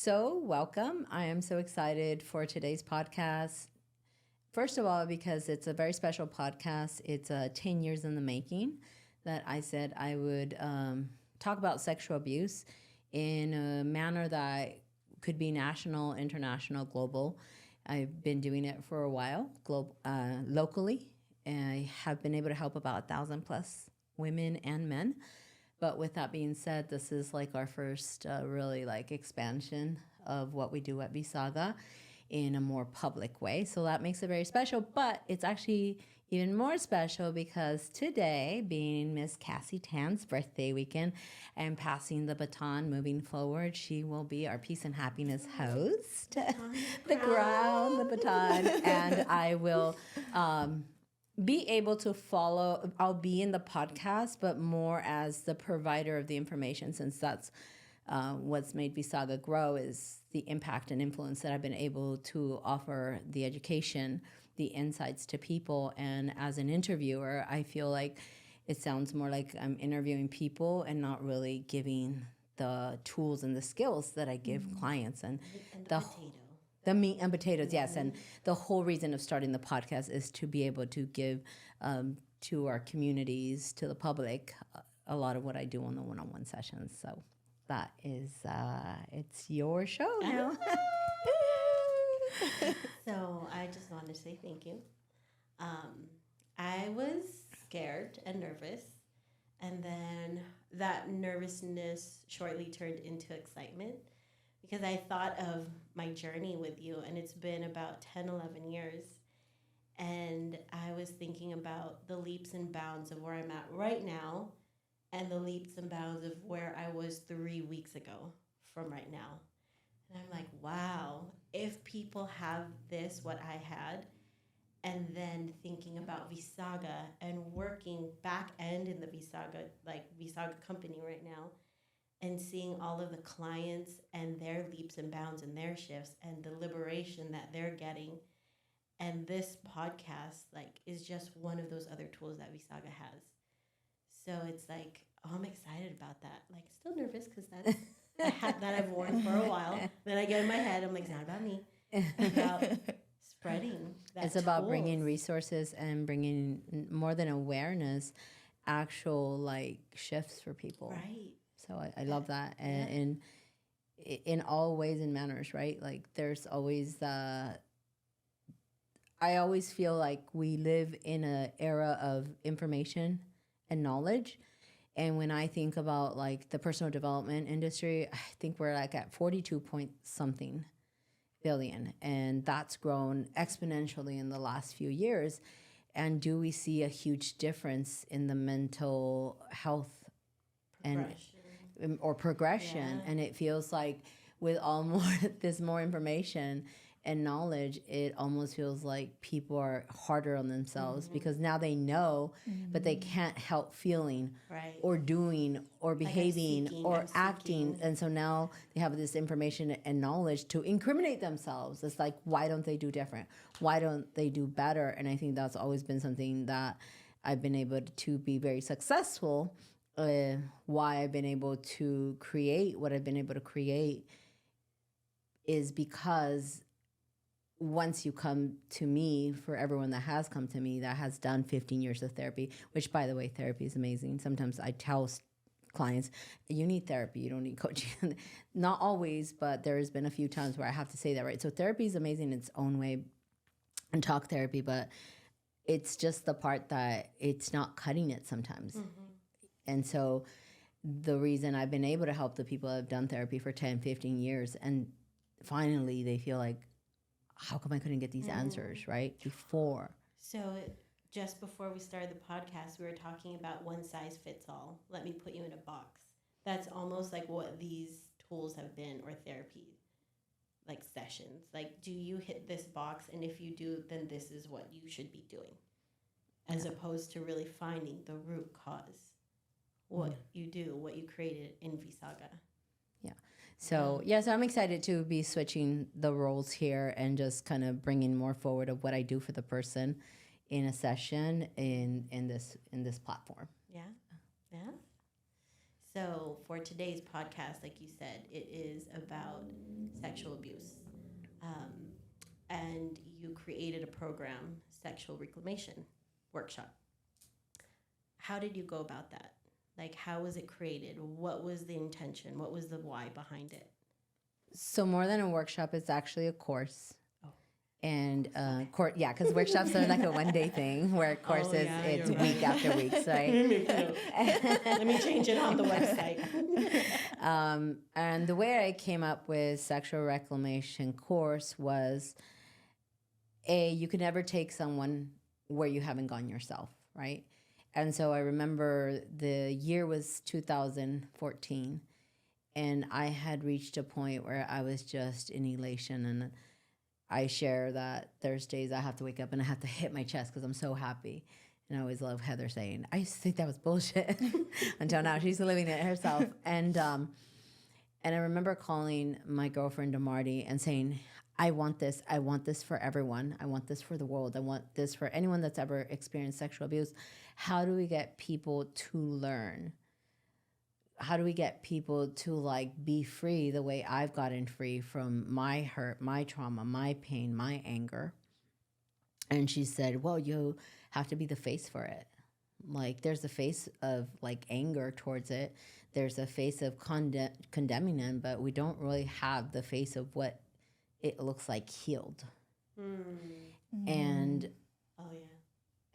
So, welcome. I am so excited for today's podcast. First of all, because it's a very special podcast. It's 10 years in the making that I said I would talk about sexual abuse in a manner that could be national, international, global. I've been doing it for a while, locally. I have been able to help about 1,000 plus women and men. But with that being said, this is like our first really like expansion of what we do at V Saga in a more public way. So that makes it very special. But it's actually even more special because today, being Miss Cassie Tan's birthday weekend, I'm passing the baton moving forward. She will be our peace and happiness host. The crown, the baton. And I will be able to follow. I'll be in the podcast, but more as the provider of the information, since that's what's made Vis Saga grow is the impact and influence that I've been able to offer the education, the insights to people. And as an interviewer, I feel like it sounds more like I'm interviewing people and not really giving the tools and the skills that I give clients and the potato. The meat and potatoes, yes. And the whole reason of starting the podcast is to be able to give to our communities, to the public, a lot of what I do on the one-on-one sessions. So that is, it's your show now. So I just wanted to say thank you. I was scared and nervous. And then that nervousness shortly turned into excitement. Because I thought of my journey with you, and it's been about 10, 11 years. And I was thinking about the leaps and bounds of where I'm at right now and the leaps and bounds of where I was 3 weeks ago from right now. And I'm like, wow, if people have this, what I had, and then thinking about Vis Saga and working back end in the Vis Saga, like Vis Saga company right now, and seeing all of the clients and their leaps and bounds and their shifts and the liberation that they're getting. And this podcast is just one of those other tools that Vis Saga has. So it's like, oh, I'm excited about that. Like, still nervous because that's a hat that I've worn for a while. Then I get in my head, I'm like, it's not about me. It's about spreading that It's about bringing resources and bringing more than awareness, actual shifts for people. Right. So I love that. And in all ways and manners, right? Like there's always I always feel like we live in an era of information and knowledge. And when I think about the personal development industry, I think we're at 42 point something billion. And that's grown exponentially in the last few years. And do we see a huge difference in the mental health or progression? And it feels like with there's more information and knowledge, it almost feels like people are harder on themselves because now they know, but they can't help feeling or doing or behaving or acting. And so now they have this information and knowledge to incriminate themselves. It's like, why don't they do different? Why don't they do better? And I think that's always been something that I've been able to be very successful. Why I've been able to create what I've been able to create is because once you come to me, for everyone that has come to me that has done 15 years of therapy, which by the way, therapy is amazing. Sometimes I tell clients, you need therapy, you don't need coaching. Not always, but there has been a few times where I have to say that, right? So therapy is amazing in its own way, and talk therapy, but it's just the part that it's not cutting it sometimes. And so the reason I've been able to help the people that have done therapy for 10, 15 years, and finally they feel like, how come I couldn't get these answers, right, before? So just before we started the podcast, we were talking about one size fits all. Let me put you in a box. That's almost like what these tools have been, or therapy, sessions. Do you hit this box? And if you do, then this is what you should be doing. As opposed to really finding the root cause. What you do, what you created in Vis Saga. So I'm excited to be switching the roles here and just kind of bringing more forward of what I do for the person in a session in this platform. Yeah. So for today's podcast, like you said, it is about sexual abuse. Um, and you created a program, Sexual Reclamation Workshop. How did you go about that? Like, how was it created? What was the intention? What was the why behind it? So more than a workshop, it's actually a course. Oh. And yeah, because workshops are like a one-day thing, where courses it's week after week, right? Let me change it on the website. And the way I came up with Sexual Reclamation course was, you could never take someone where you haven't gone yourself, right? And so I remember the year was 2014, and I had reached a point where I was just in elation. And I share that Thursdays I have to wake up and I have to hit my chest because I'm so happy. And I always love Heather saying, I used to think that was bullshit until now. She's living it herself. And I remember calling my girlfriend, DeMarty, and saying, I want this. I want this for everyone. I want this for the world. I want this for anyone that's ever experienced sexual abuse. How do we get people to learn? How do we get people to like be free the way I've gotten free from my hurt, my trauma, my pain, my anger? And she said, well, you have to be the face for it. Like, there's a face of like anger towards it. There's a face of condemning them, but we don't really have the face of what it looks like healed. And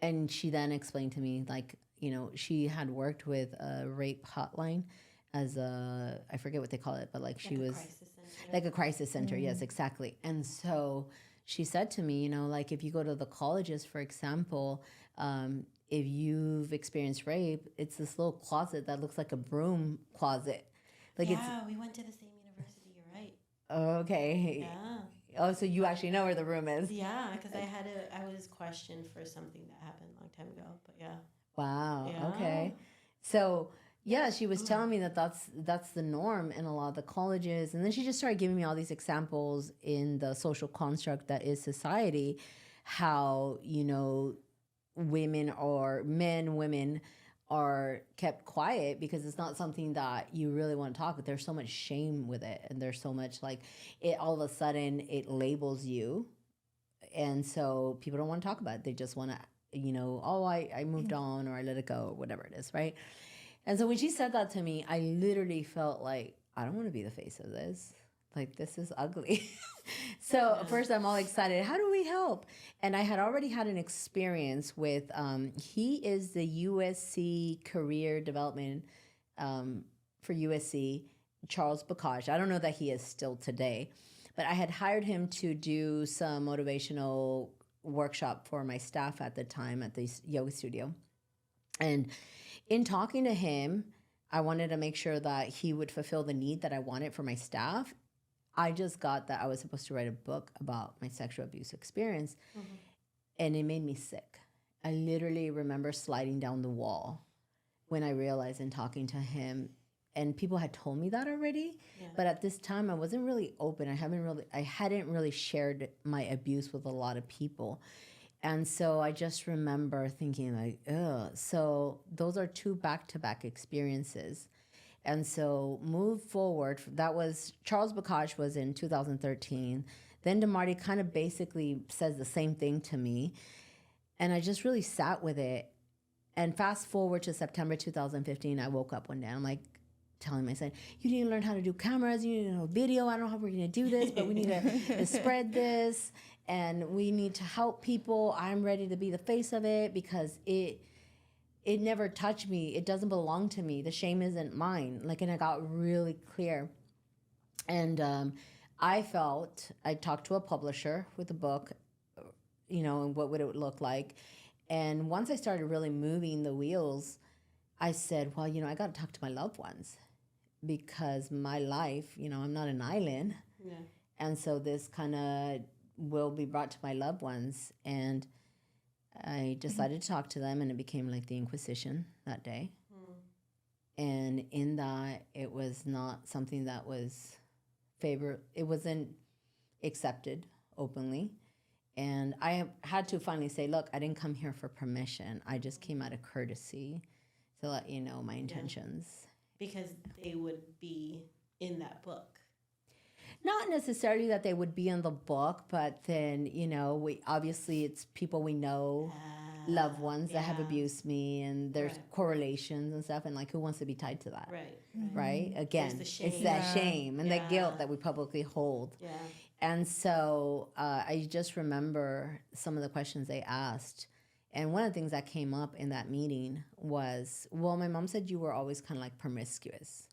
and she then explained to me, like, you know, she had worked with a rape hotline as a, I forget what they call it, but like she was like a crisis center. Yes, exactly. And so she said to me, you know, like if you go to the colleges, for example, if you've experienced rape, it's this little closet that looks like a broom closet. Like we went to the same university. You're right. Okay. Yeah. Oh, so you actually know where the room is? Yeah, because I was questioned for something that happened a long time ago. But yeah. Wow. Yeah. Okay. So yeah, she was telling me that that's the norm in a lot of the colleges, and then she just started giving me all these examples in the social construct that is society, how, you know, women or men, women are kept quiet because it's not something that you really want to talk about. There's so much shame with it, and there's so much like it all of a sudden it labels you, and so people don't want to talk about it. They just want to, you know, oh, I moved on, or I let it go, or whatever it is, right? And so when she said that to me, I literally felt like, I don't want to be the face of this. Like, this is ugly. So first I'm all excited. How do we help? And I had already had an experience with, he is the USC career development for USC, Charles Bacage. I don't know that he is still today, but I had hired him to do some motivational workshop for my staff at the time at the yoga studio. And in talking to him, I wanted to make sure that he would fulfill the need that I wanted for my staff. I just got that I was supposed to write a book about my sexual abuse experience, and it made me sick. I literally remember sliding down the wall when I realized in talking to him, and people had told me that already, but at this time I wasn't really open. I hadn't really shared my abuse with a lot of people. And so I just remember thinking like, ugh. So those are two back-to-back experiences. And so move forward, that was, Charles Bacage was in 2013. Then DeMarty kind of basically says the same thing to me. And I just really sat with it. And fast forward to September 2015, I woke up one day. I'm like telling myself, you need to learn how to do cameras. You need to know video. I don't know how we're going to do this, but we need to spread this. And we need to help people. I'm ready to be the face of it because it never touched me. It doesn't belong to me. The shame isn't mine. Like, and I got really clear. And I talked to a publisher with a book, you know, and what would it look like. And once I started really moving the wheels, I said, well, you know, I got to talk to my loved ones because my life, you know, I'm not an island. Yeah. And so this kind of will be brought to my loved ones. And I decided to talk to them, and it became like the Inquisition that day. And in that, it was not something that was it wasn't accepted openly. And I had to finally say, look, I didn't come here for permission. I just came out of courtesy to let you know my intentions. Because they would be in that book. not necessarily that they would be in the book, but then, you know, we obviously it's people we know, loved ones that have abused me, and there's correlations and stuff, and like who wants to be tied to that? Right? Again, it's that shame and that guilt that we publicly hold. Yeah. And so I just remember some of the questions they asked. And one of the things that came up in that meeting was, well, my mom said you were always kind of like promiscuous.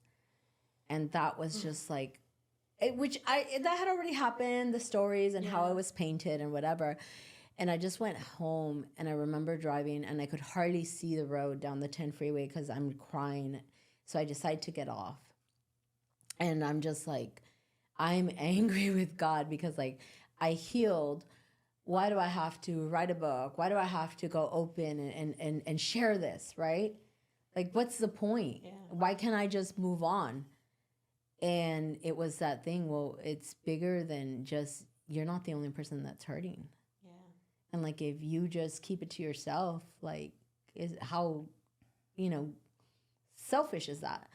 And that was just like, that had already happened, the stories and how I was painted and whatever. And I just went home, and I remember driving, and I could hardly see the road down the 10 freeway because I'm crying. So I decided to get off. And I'm just like, I'm angry with God because like I healed. Why do I have to write a book? Why do I have to go open and share this, right? Like, what's the point? Yeah. Why can't I just move on? And it was that thing, well, it's bigger than just, you're not the only person that's hurting. Yeah. And like, if you just keep it to yourself, like, how, you know, selfish is that?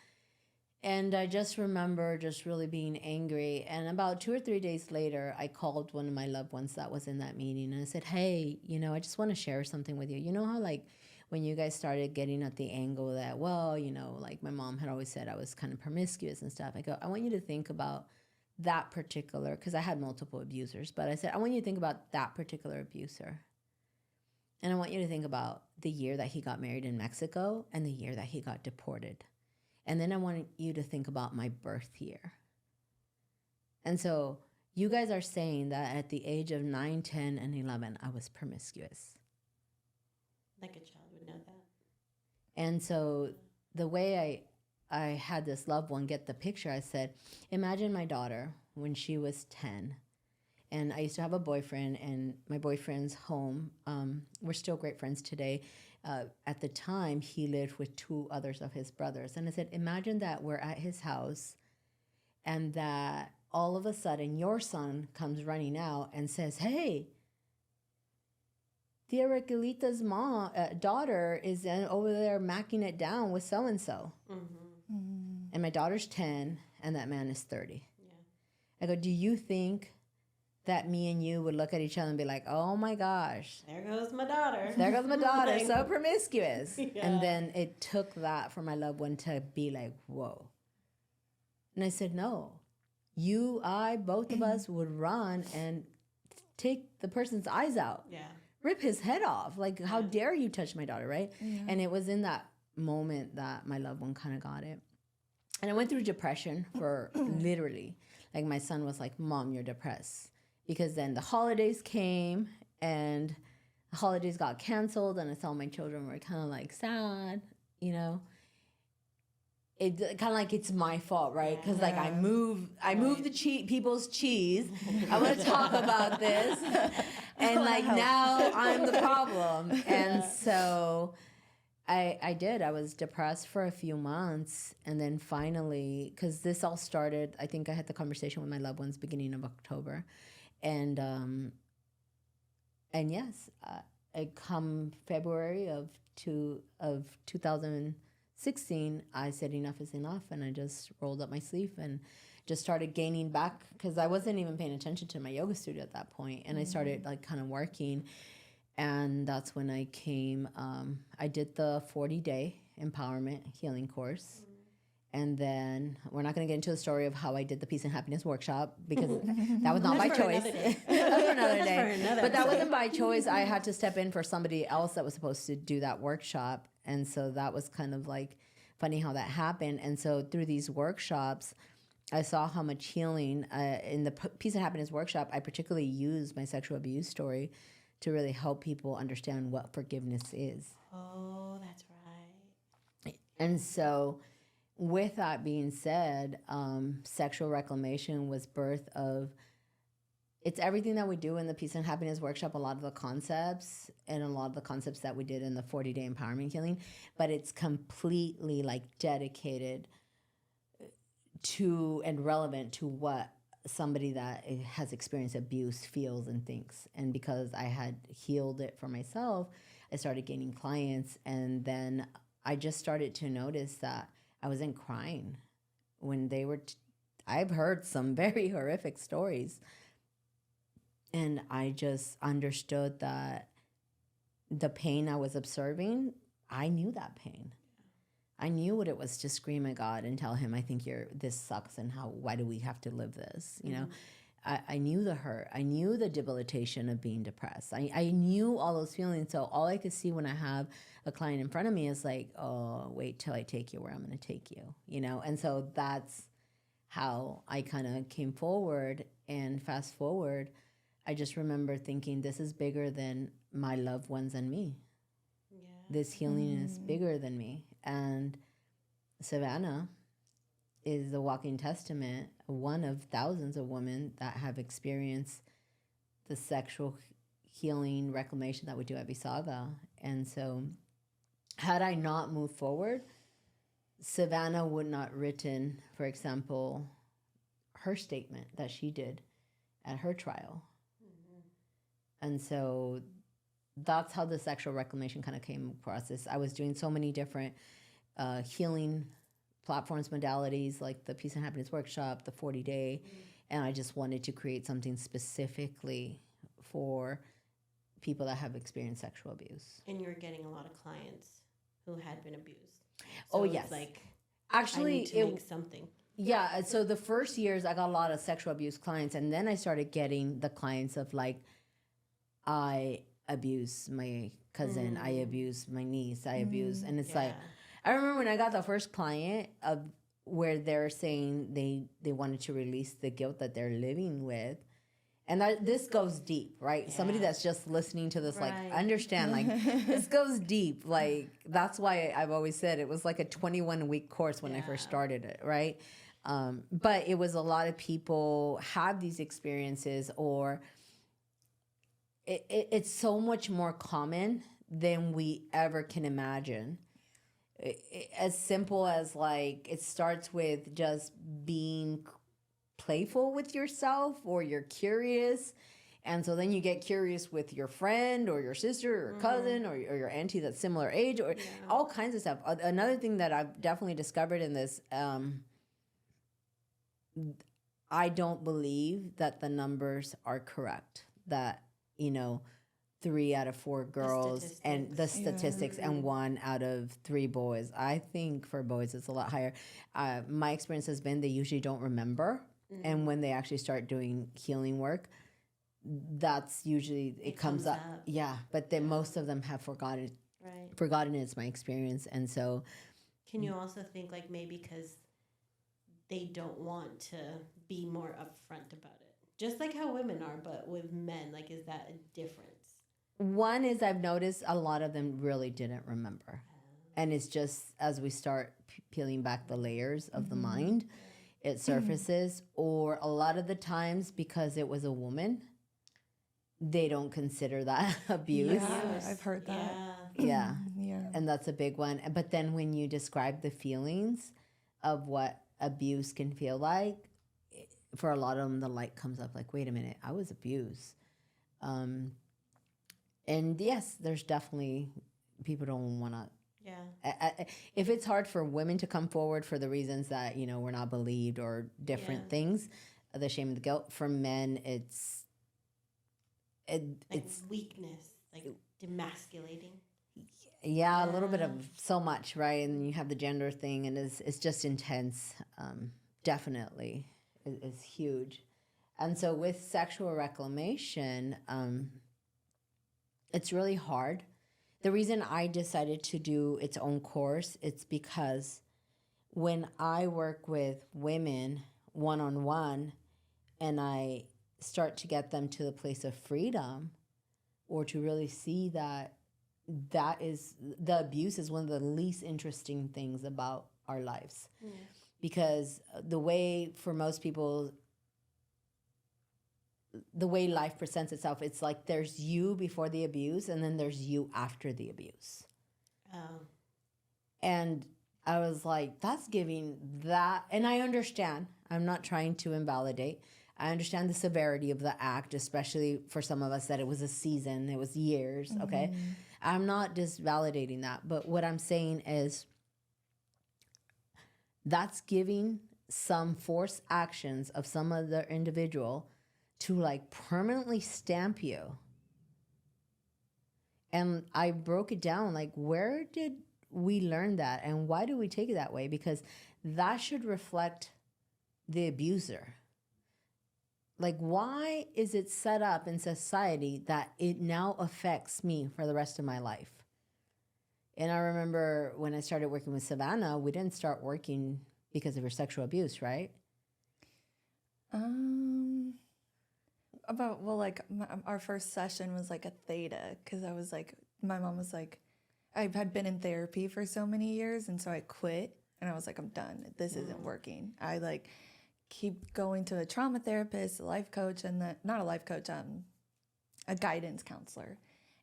And I just remember just really being angry. And about 2 or 3 days later, I called one of my loved ones that was in that meeting. And I said, hey, you know, I just want to share something with you. You know how, like, when you guys started getting at the angle that, well, you know, like my mom had always said I was kind of promiscuous and stuff. I go, I want you to think about that particular, because I had multiple abusers. But I said, I want you to think about that particular abuser. And I want you to think about the year that he got married in Mexico and the year that he got deported. And then I want you to think about my birth year. And so you guys are saying that at the age of 9, 10, and 11, I was promiscuous. Like a child would know that. And so the way I had this loved one get the picture, I said, imagine my daughter when she was 10. And I used to have a boyfriend, and my boyfriend's home. We're still great friends today. At the time, he lived with 2 others of his brothers. And I said, imagine that we're at his house and that all of a sudden your son comes running out and says, hey, Tia Raquelita's daughter is over there macking it down with so-and-so. Mm-hmm. Mm-hmm. And my daughter's 10 and that man is 30. Yeah. I go, do you think that me and you would look at each other and be like, oh my gosh. There goes my daughter. There goes my daughter, so promiscuous. Yeah. And then it took that for my loved one to be like, whoa. And I said, no, both of us would run and take the person's eyes out. Yeah. Rip his head off. Like, how dare you touch my daughter, right? Yeah. And it was in that moment that my loved one kind of got it. And I went through depression for literally, like my son was like, Mom, you're depressed. Because then the holidays came and the holidays got canceled and I saw my children were kind of like sad, you know. It kind of like it's my fault, right? Because like I moved the people's cheese. I want to talk about this, and like now I'm the problem. And so I did. I was depressed for a few months, and then finally, because this all started, I think I had the conversation with my loved ones beginning of October. And yes, I come February of 2016, I said enough is enough, and I just rolled up my sleeve and just started gaining back, because I wasn't even paying attention to my yoga studio at that point, and I started like kind of working, and that's when I came. I did the 40-day empowerment healing course. And then we're not going to get into the story of how I did the Peace and Happiness workshop, because that was not by choice. That's for another day. But that wasn't by choice. I had to step in for somebody else that was supposed to do that workshop. And so that was kind of like funny how that happened. And so through these workshops, I saw how much healing in the Peace and Happiness workshop. I particularly used my sexual abuse story to really help people understand what forgiveness is. Oh, that's right. And so with that being said, sexual reclamation was birth of, it's everything that we do in the Peace and Happiness workshop, a lot of the concepts and a lot of the concepts that we did in the 40-day empowerment healing, but it's completely like dedicated to and relevant to what somebody that has experienced abuse feels and thinks. And because I had healed it for myself, I started gaining clients, and then I just started to notice that I wasn't crying when they were, I've heard some very horrific stories. And I just understood that the pain I was observing, I knew that pain. I knew what it was to scream at God and tell him, I think this sucks, and why do we have to live this? You know, I knew the hurt. I knew the debilitation of being depressed. I knew all those feelings. So all I could see when I have a client in front of me is like, oh, wait till I take you where I'm going to take you, you know? And so that's how I kind of came forward. And fast forward, I just remember thinking, this is bigger than my loved ones and me. Yeah. This healing is bigger than me. And Savannah is the walking testament, one of thousands of women that have experienced the sexual healing reclamation that we do at V Saga. And so had I not moved forward, Savannah would not written, for example, her statement that she did at her trial. And so that's how the sexual reclamation kind of came across this. I was doing so many different healing platforms, modalities, like the Peace and Happiness Workshop, the 40-day, and I just wanted to create something specifically for people that have experienced sexual abuse. And you were getting a lot of clients who had been abused. So yes. Like, actually, I need to make something. Yeah, so the first years I got a lot of sexual abuse clients, and then I started getting the clients of like, I abuse my cousin, I abuse my niece, I abuse, and it's like, I remember when I got the first client of where they're saying they wanted to release the guilt that they're living with. And this goes deep, right? Yeah. Somebody that's just listening to this, like, understand, like, this goes deep. Like, that's why I've always said it was like a 21-week course when I first started it, right? But it was a lot of people have these experiences, or it's so much more common than we ever can imagine. As simple as, like, it starts with just being playful with yourself, or you're curious, and so then you get curious with your friend or your sister or cousin or your auntie that's similar age, or all kinds of stuff. Another thing that I've definitely discovered in this, I don't believe that the numbers are correct, that 3 out of 4 girls and the statistics and 1 out of 3 boys. I think for boys it's a lot higher. My experience has been they usually don't remember. And when they actually start doing healing work, that's usually, it comes up. Yeah, but then most of them have forgotten. Right. Forgotten is my experience. And so. Can you also think, like, maybe because they don't want to be more upfront about it? Just like how women are, but with men, like, is that a difference? One is I've noticed a lot of them really didn't remember. And it's just as we start peeling back the layers of the mind, it surfaces. Or a lot of the times, because it was a woman, they don't consider that abuse. Yeah, I've heard that. Yeah. And that's a big one. But then when you describe the feelings of what abuse can feel like, for a lot of them, the light comes up like, wait a minute, I was abused. And yes, there's definitely people don't want to. Yeah. If it's hard for women to come forward for the reasons that, we're not believed or different things, the shame and the guilt, for men, it's weakness, like demasculating. Yeah, a little bit of so much, right? And you have the gender thing, and it's just intense. Definitely is huge. And so with sexual reclamation, it's really hard. The reason I decided to do its own course, it's because when I work with women one-on-one and I start to get them to the place of freedom, or to really see that the abuse is one of the least interesting things about our lives. Because the way, for most people, the way life presents itself, it's like there's you before the abuse, and then there's you after the abuse. And I was like, that's giving that, and I understand. I'm not trying to invalidate. I understand the severity of the act, especially for some of us that it was a season, it was years, okay? I'm not just validating that, but what I'm saying is that's giving some forced actions of some other individual to like permanently stamp you. And I broke it down, like, where did we learn that and why do we take it that way? Because that should reflect the abuser. Like, why is it set up in society that it now affects me for the rest of my life? And I remember when I started working with Savannah, we didn't start working because of her sexual abuse, right? Our first session was like a theta, because I was like, my mom was like, I had been in therapy for so many years, and so I quit, and I was like, I'm done. This isn't working. I like keep going to a trauma therapist, a life coach, and not a life coach, a guidance counselor,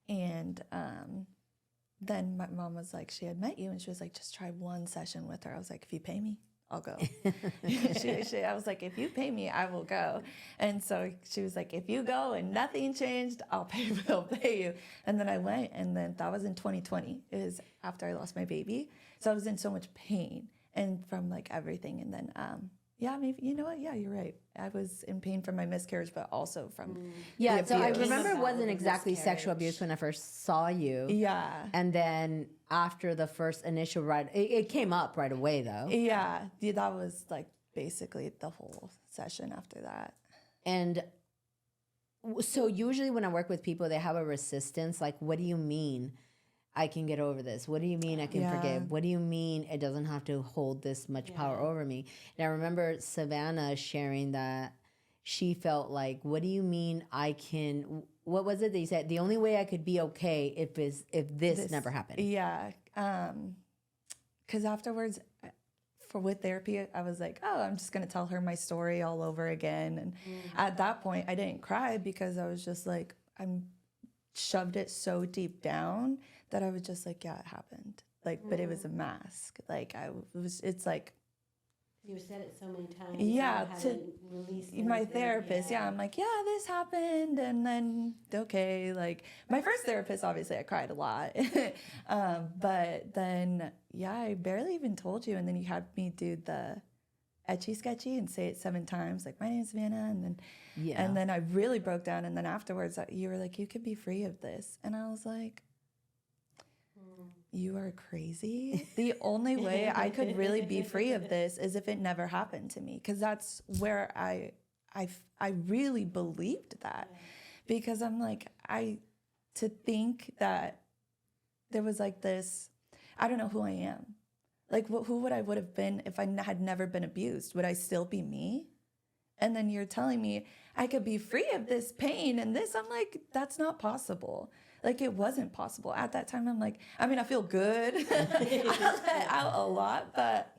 and then my mom was like, she had met you, and she was like, just try one session with her. I was like, if you pay me, I'll go. I was like, if you pay me, I will go. And so she was like, if you go and nothing changed, I'll pay you. And then I went, and then that was in 2020. It was after I lost my baby. So I was in so much pain and from like everything. And then, maybe, you know what? Yeah, you're right. I was in pain from my miscarriage, but also from Yeah, the so I abuse. remember it wasn't exactly sexual abuse when I first saw you. Yeah. And then after the first initial ride, it came up right away, though. Yeah, that was like basically the whole session after that. And so usually when I work with people, they have a resistance. Like, what do you mean I can get over this? What do you mean I can forgive? What do you mean it doesn't have to hold this much power over me? And I remember Savannah sharing that she felt like, what do you mean I can, what was it that you said? The only way I could be okay if this never happened. Yeah. Because afterwards, with therapy, I was like, oh, I'm just going to tell her my story all over again. And at that point, I didn't cry because I was just like, I'm shoved it so deep down that I was just like, yeah, it happened. Like, but it was a mask. Like, it's like, you said it so many times. Yeah, to release my therapist. Yeah, I'm like, yeah, this happened, and then okay, like my first therapist, obviously, I cried a lot, but then I barely even told you, and then you had me do the etchy sketchy and say it 7 times, like my name's Savannah, and then I really broke down, and then afterwards you were like, you could be free of this, and I was like, you are crazy. The only way I could really be free of this is if it never happened to me, because that's where I really believed that, because I'm like, to think that there was like this, I don't know who I am. Like, who would have been if I had never been abused? Would I still be me? And then you're telling me I could be free of this pain and this. I'm like, that's not possible. Like, it wasn't possible. At that time, I'm like, I mean, I feel good. I let out a lot, but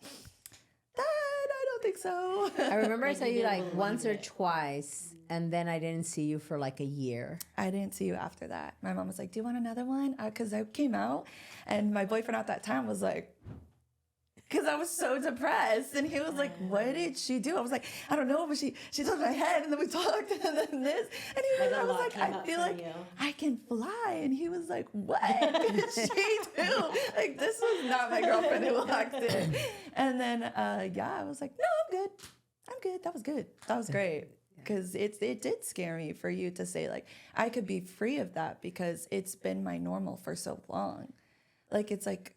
I don't think so. I remember I saw you like once or twice, and then I didn't see you for like a year. I didn't see you after that. My mom was like, do you want another one? Because I came out, and my boyfriend at that time was like, because I was so depressed. And he was like, what did she do? I was like, I don't know, but she touched my head, and then we talked, and then this. And I was like, I feel like I can fly. And he was like, what did she do? Like, this was not my girlfriend who walked in. And then, I was like, no, I'm good. That was good. That was great. Because it did scare me for you to say, like, I could be free of that because it's been my normal for so long. Like, it's like,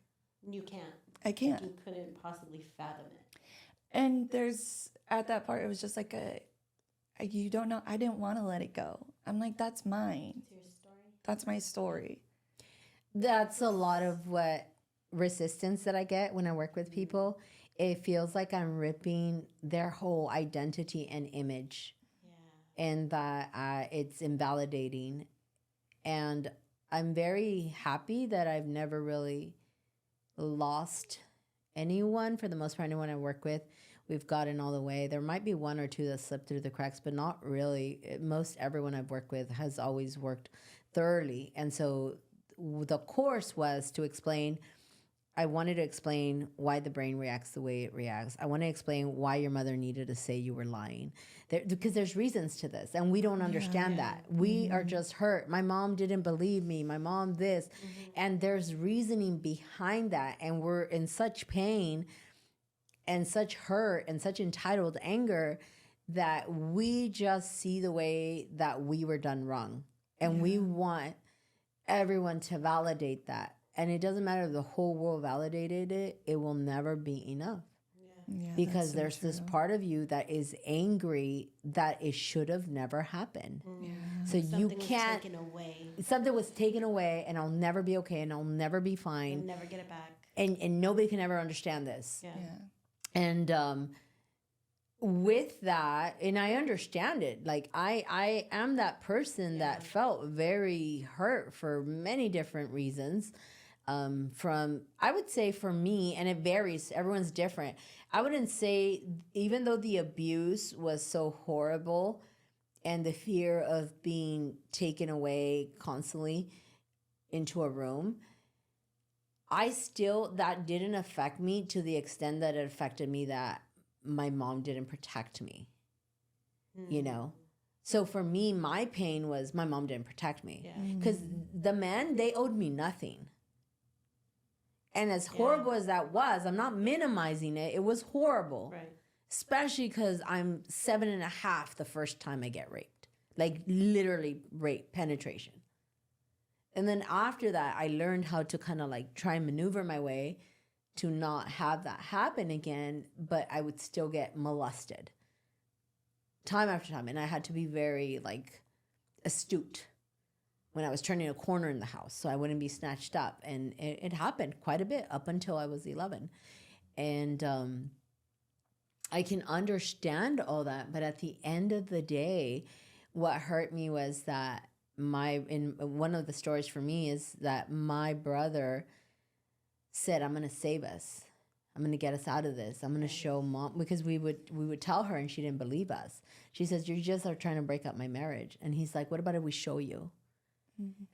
you can't. I can't. You couldn't possibly fathom it. And at that part, it was just like you don't know. I didn't want to let it go. I'm like, that's mine. It's your story. That's my story. That's a lot of what resistance that I get when I work with people. It feels like I'm ripping their whole identity and image. Yeah. And that it's invalidating. And I'm very happy that I've never really lost anyone. For the most part, anyone I work with, we've gotten all the way. There might be 1 or 2 that slipped through the cracks, but not really. Most everyone I've worked with has always worked thoroughly. And so the course was to explain, I wanted to explain why the brain reacts the way it reacts. I want to explain why your mother needed to say you were lying. Because there's reasons to this, and we don't understand that. We are just hurt. My mom didn't believe me. My mom this. And there's reasoning behind that, and we're in such pain. and such hurt and such entitled anger that we just see the way that we were done wrong. And we want everyone to validate that. And it doesn't matter if the whole world validated it, it will never be enough. Yeah, Because there's this part of you that is angry that it should have never happened. Yeah. So you Something can't. was taken away. Something was taken away, and I'll never be okay, and I'll never be You'll fine, never get it back. and nobody can ever understand this. Yeah. Yeah. And with that, and I understand it. Like I am that person that felt very hurt for many different reasons. From, I would say for me, and it varies, everyone's different. I wouldn't say, even though the abuse was so horrible and the fear of being taken away constantly into a room, that didn't affect me to the extent that it affected me that my mom didn't protect me, you know? So for me, my pain was my mom didn't protect me. Because the men, they owed me nothing. And as horrible as that was, I'm not minimizing it. It was horrible. Right. Especially because I'm 7.5 the first time I get raped. Like literally rape, penetration. And then after that, I learned how to kind of like try and maneuver my way to not have that happen again, but I would still get molested time after time. And I had to be very like astute when I was turning a corner in the house so I wouldn't be snatched up. And it happened quite a bit up until I was 11. And I can understand all that, but at the end of the day, what hurt me was that in one of the stories for me is that my brother said, I'm going to save us. I'm going to get us out of this. I'm going to show mom, because we would tell her and she didn't believe us. She says, you just are trying to break up my marriage. And he's like, what about if we show you?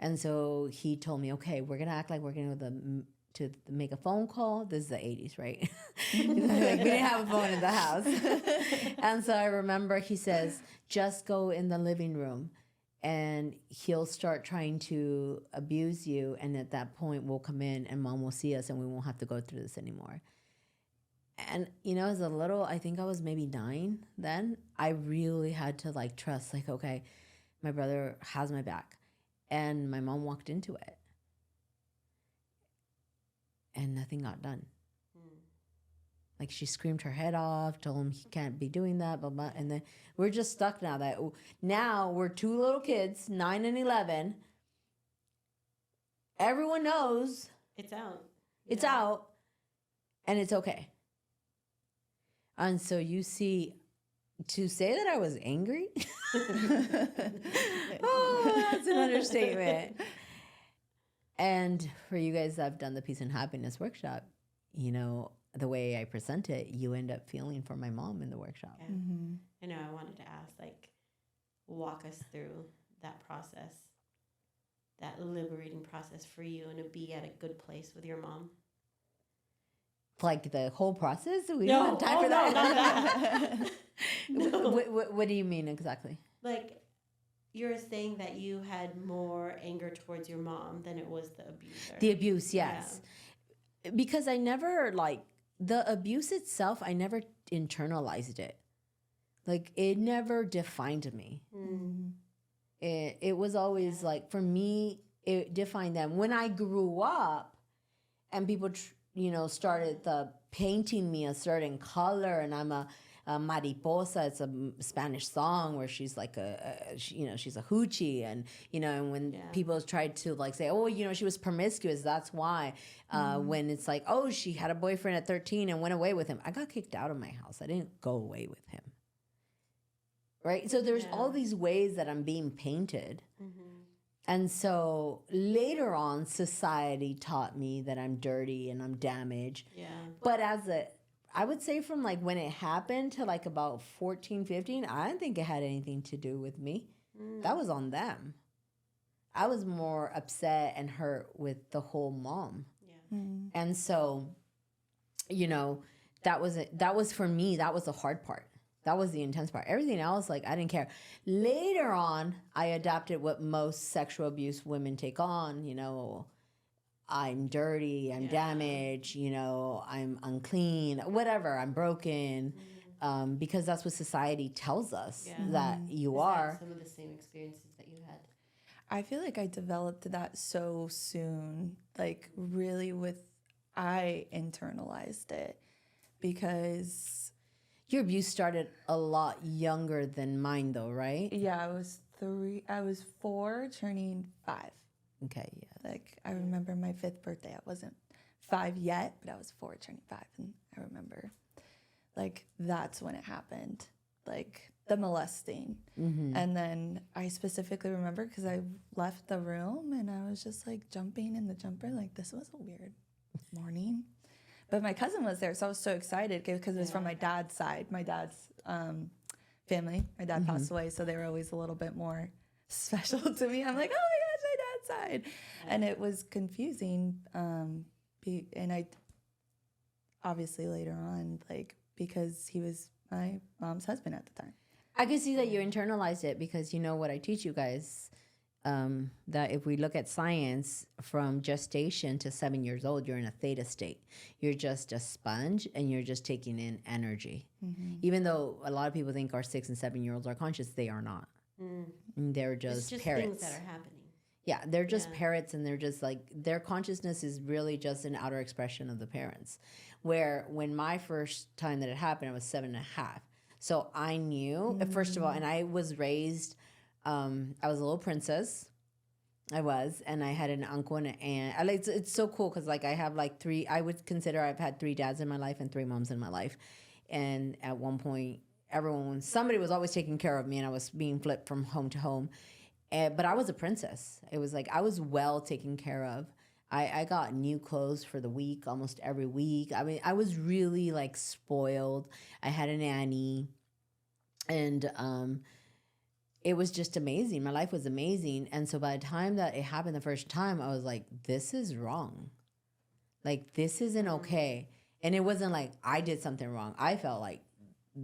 And so he told me, okay, we're going to act like we're going to make a phone call. This is the 80s, right? Like, we didn't have a phone in the house. And so I remember he says, just go in the living room and he'll start trying to abuse you. And at that point, we'll come in and mom will see us and we won't have to go through this anymore. And, you know, as a little, I think I was maybe 9 then, I really had to like trust, like, okay, my brother has my back. And my mom walked into it. And nothing got done. Like she screamed her head off, told him he can't be doing that, blah, blah. And then we're just stuck now we're 2 little kids, 9 and 11. Everyone knows. It's out. It's out. And it's okay. And so you see, to say that I was angry, oh, that's an understatement. And for you guys that have done the Peace and Happiness workshop, you know, the way I present it, you end up feeling for my mom in the workshop. Yeah. I know, I wanted to ask, like, walk us through that process, that liberating process for you, and to be at a good place with your mom. Like the whole process? We don't have time for that. No, not that. No. What do you mean exactly? Like, you're saying that you had more anger towards your mom than it was the abuser. The abuse, yes. Yeah. Because I never, like, the abuse itself, I never internalized it. Like, it never defined me. It was always, like, for me, it defined them. When I grew up and people, started painting me a certain color, and I'm a mariposa. It's a Spanish song where she's like she's a hoochie, and and when people tried to like say, oh, she was promiscuous, that's why. When it's like, oh, she had a boyfriend at 13 and went away with him, I got kicked out of my house. I didn't go away with him. Right? So there's all these ways that I'm being painted. And so later on, society taught me that I'm dirty and I'm damaged. Yeah. But I would say from like when it happened to like about 14, 15, I didn't think it had anything to do with me. That was on them. I was more upset and hurt with the whole mom. Yeah. And so, that was for me, that was the hard part. That was the intense part. Everything else, like, I didn't care. Later on, I adopted what most sexual abuse women take on. I'm dirty, I'm damaged, you know, I'm unclean, whatever, I'm broken, because that's what society tells us that you Is are. that some of the same experiences that you had? I feel like I developed that so soon, like really I internalized it because Your abuse started a lot younger than mine, though, right? yeah, I was 4 turning 5. Okay, yeah. Like I remember my 5th birthday. I wasn't 5 yet, but I was 4 turning 5, and I remember like that's when it happened, like the molesting. And then I specifically remember because I left the room and I was just like jumping in the jumper, like this was a weird morning. But my cousin was there, so I was so excited because it was from my dad's side, my dad's family. My dad passed away, so they were always a little bit more special to me. I'm like, oh my gosh, my dad's side. And it was confusing. And I obviously later on, like, because he was my mom's husband at the time. I can see that you internalized it because you know what I teach you guys, that if we look at science from gestation to 7 years old, you're in a theta state. You're just a sponge and you're just taking in energy. Even though a lot of people think our 6 and 7 year olds are conscious, they are not. They're just parrots. Things that are happening. Yeah, they're just parrots, and they're just like, their consciousness is really just an outer expression of the parents. Where when my first time that it happened, I was 7.5. So I knew, first of all, and I was raised, I was a little princess. I was, and I had an uncle and an aunt. It's so cool because like I have like 3, I would consider I've had 3 dads in my life and 3 moms in my life. And at one point, somebody was always taking care of me, and I was being flipped from home to home. But I was a princess. It was like I was well taken care of. I got new clothes for the week, almost every week. I mean, I was really like spoiled. I had a nanny, and it was just amazing. My life was amazing. And so by the time that it happened the first time, I was like, this is wrong. Like, this isn't okay. And it wasn't like I did something wrong. I felt like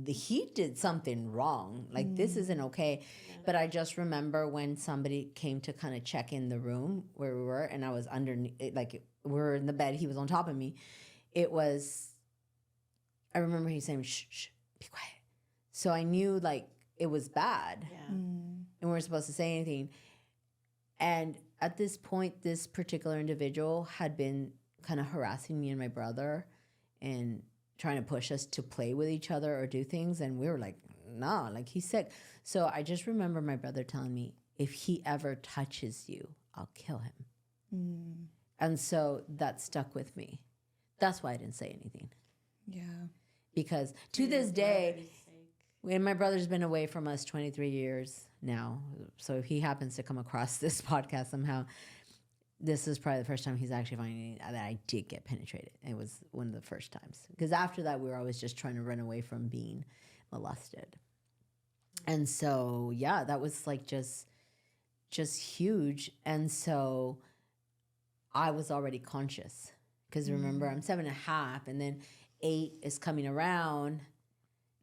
he did something wrong. Like, this isn't okay. But I just remember when somebody came to kind of check in the room where we were, and I was underneath, like, we were in the bed, he was on top of me. I remember he saying, shh, shh, be quiet. So I knew, like, it was bad. And we weren't supposed to say anything. And at this point, this particular individual had been kind of harassing me and my brother and trying to push us to play with each other or do things. And we were like, nah, like, he's sick. So I just remember my brother telling me, if he ever touches you, I'll kill him. And so that stuck with me. That's why I didn't say anything. Yeah. Because to this day, and my brother's been away from us 23 years now. So if he happens to come across this podcast somehow, this is probably the first time he's actually finding that I did get penetrated. It was one of the first times. Because after that, we were always just trying to run away from being molested. And so, yeah, that was like just huge. And so I was already conscious. Because remember, I'm 7.5, and then 8 is coming around.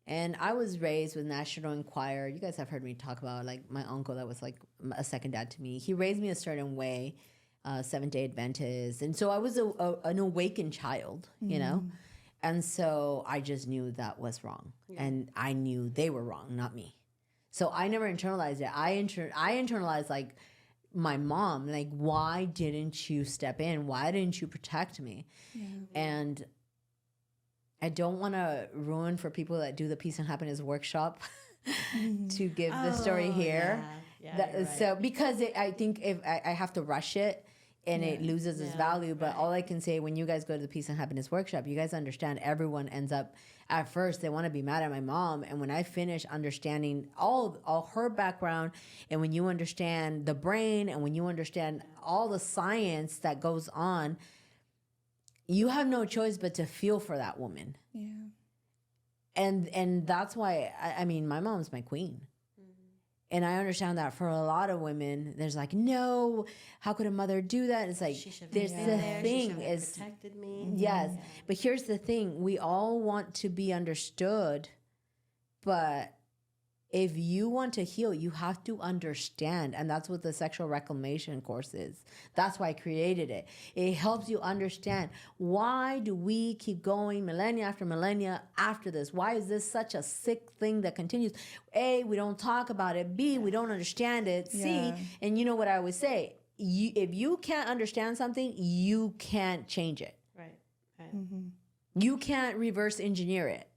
And I was raised with National Enquirer. You guys have heard me talk about, like, my uncle that was like a second dad to me. He raised me a certain way, Seventh-day Adventist. And so I was an awakened child, you know? And so I just knew that was wrong. And I knew they were wrong, not me. So I never internalized it. I internalized, like, my mom, like, why didn't you step in? Why didn't you protect me? And I don't want to ruin for people that do the Peace and Happiness workshop to give the story here. So because I think if I have to rush it and it loses its value. But all I can say, when you guys go to the Peace and Happiness workshop, you guys understand everyone ends up, at first they want to be mad at my mom. And when I finish understanding all her background, and when you understand the brain, and when you understand all the science that goes on, you have no choice but to feel for that woman. Yeah. And that's why, I mean, my mom's my queen. And I understand that for a lot of women, there's like, no, how could a mother do that? It's like, there's the thing is, protected me. Yes. But here's the thing. We all want to be understood, but if you want to heal, you have to understand. And that's what the sexual reclamation course is. That's why I created it. It helps you understand, why do we keep going millennia after millennia after this? Why is this such a sick thing that continues? A, we don't talk about it. B, we don't understand it. C, Yeah. and you know what I always say, if you can't understand something, you can't change it. Right. You can't reverse engineer it.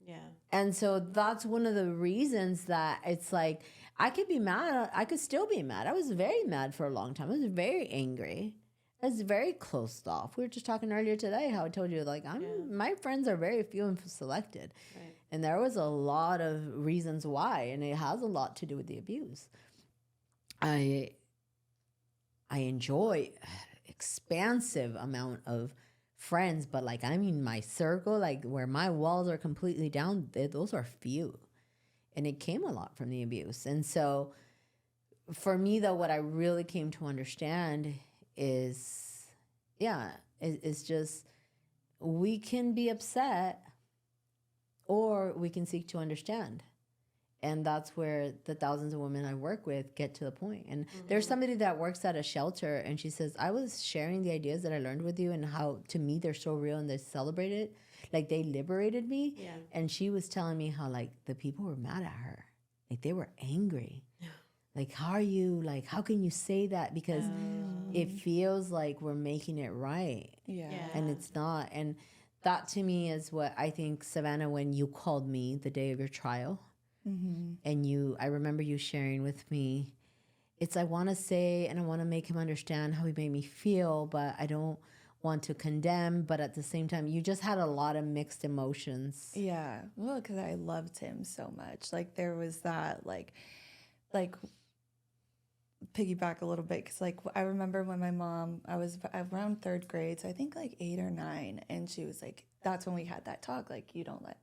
Yeah. And so that's one of the reasons that it's like, I could be mad. I could still be mad. I was very mad for a long time. I was very angry. I was very closed off. We were just talking earlier today how I told you, like, my friends are very few and selected. Right. And there was a lot of reasons why, and it has a lot to do with the abuse. I enjoy expansive amount of friends, but like, I mean, my circle, like where my walls are completely down, those are few. And it came a lot from the abuse. And so for me, though, what I really came to understand is, it's just, we can be upset or we can seek to understand. And that's where the thousands of women I work with get to the point. And there's somebody that works at a shelter, and she says, I was sharing the ideas that I learned with you and how, to me, they're so real and they celebrate it. Like, they liberated me. Yeah. And she was telling me how, like, the people were mad at her. Like, they were angry. Like, how can you say that? Because it feels like we're making it right. Yeah. And it's not. And that, to me, is what I think, Savannah, when you called me the day of your trial, and I remember you sharing with me, it's, I want to say, and I want to make him understand how he made me feel, but I don't want to condemn. But at the same time, you just had a lot of mixed emotions. Yeah. Well, because I loved him so much. Like, there was that, like piggyback a little bit, because like I remember when my mom, I was around third grade, so I think like 8 or 9, and she was like, that's when we had that talk, like, you don't let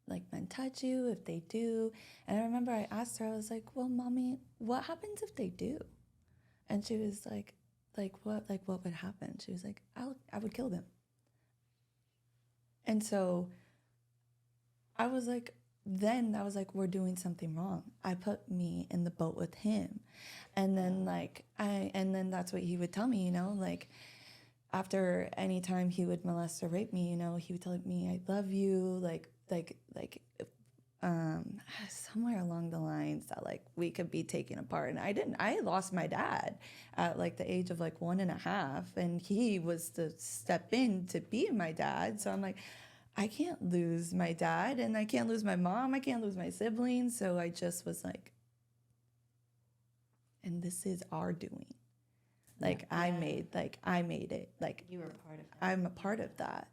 like men touch you if they do. And I remember I asked her, I was like, well, mommy, what happens if they do? And she was like what would happen? She was like, I would kill them. And so I was like, we're doing something wrong. I put me in the boat with him. And then and then that's what he would tell me, you know, like, after any time he would molest or rape me, you know, he would tell me, I love you, somewhere along the lines that like we could be taken apart. And I lost my dad at like the age of like 1.5, and he was to step in to be my dad. So I'm like, I can't lose my dad, and I can't lose my mom, I can't lose my siblings. So I just was like, and this is our doing. Like, I made it. Like, You were part of that. I'm a part of that.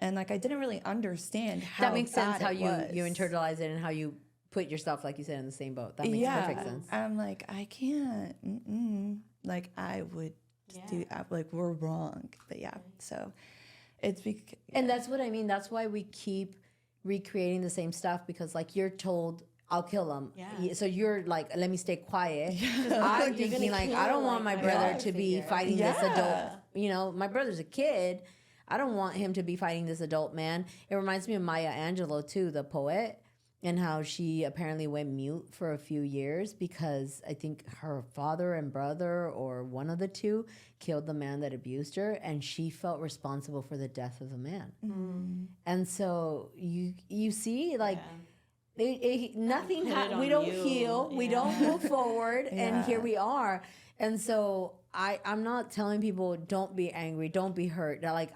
And like, I didn't really understand how That makes sense, bad how it you was. internalize it and how you put yourself, like you said, in the same boat. That makes perfect sense. I'm like, I can't. Like, I would do, like, we're wrong. But so it's And that's what I mean. That's why we keep recreating the same stuff, because like, you're told, I'll kill him. Yeah. So you're like, let me stay quiet. You're I'm gonna thinking like, I kill, don't want my like, brother father to be figure. fighting this adult. You know, my brother's a kid. I don't want him to be fighting this adult man. It reminds me of Maya Angelou too, the poet, and how she apparently went mute for a few years because I think her father and brother, or one of the two, killed the man that abused her, and she felt responsible for the death of the man. And so you see, like, nothing Put it we on don't you. heal, we don't move forward, and here we are. And so I'm not telling people don't be angry, don't be hurt. Like,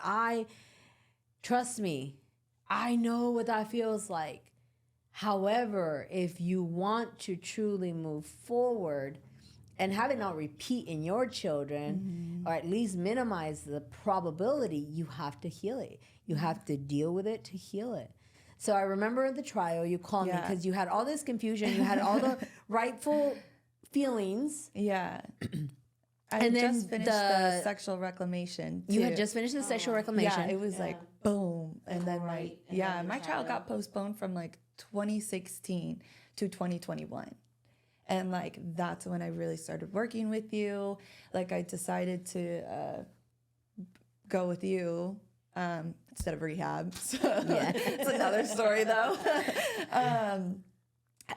trust me, I know what that feels like. However, if you want to truly move forward and have it not repeat in your children, or at least minimize the probability, you have to heal it. You have to deal with it to heal it. So I remember the trial, you called me because you had all this confusion, you had all the rightful feelings. Yeah. I And had then just finished the sexual reclamation too. You had just finished the sexual reclamation. Yeah, it was like boom. And then Right. And then my the trial trial. got postponed from like 2016 to 2021. And like, that's when I really started working with you. Like, I decided to go with you instead of rehab. So it's another story though.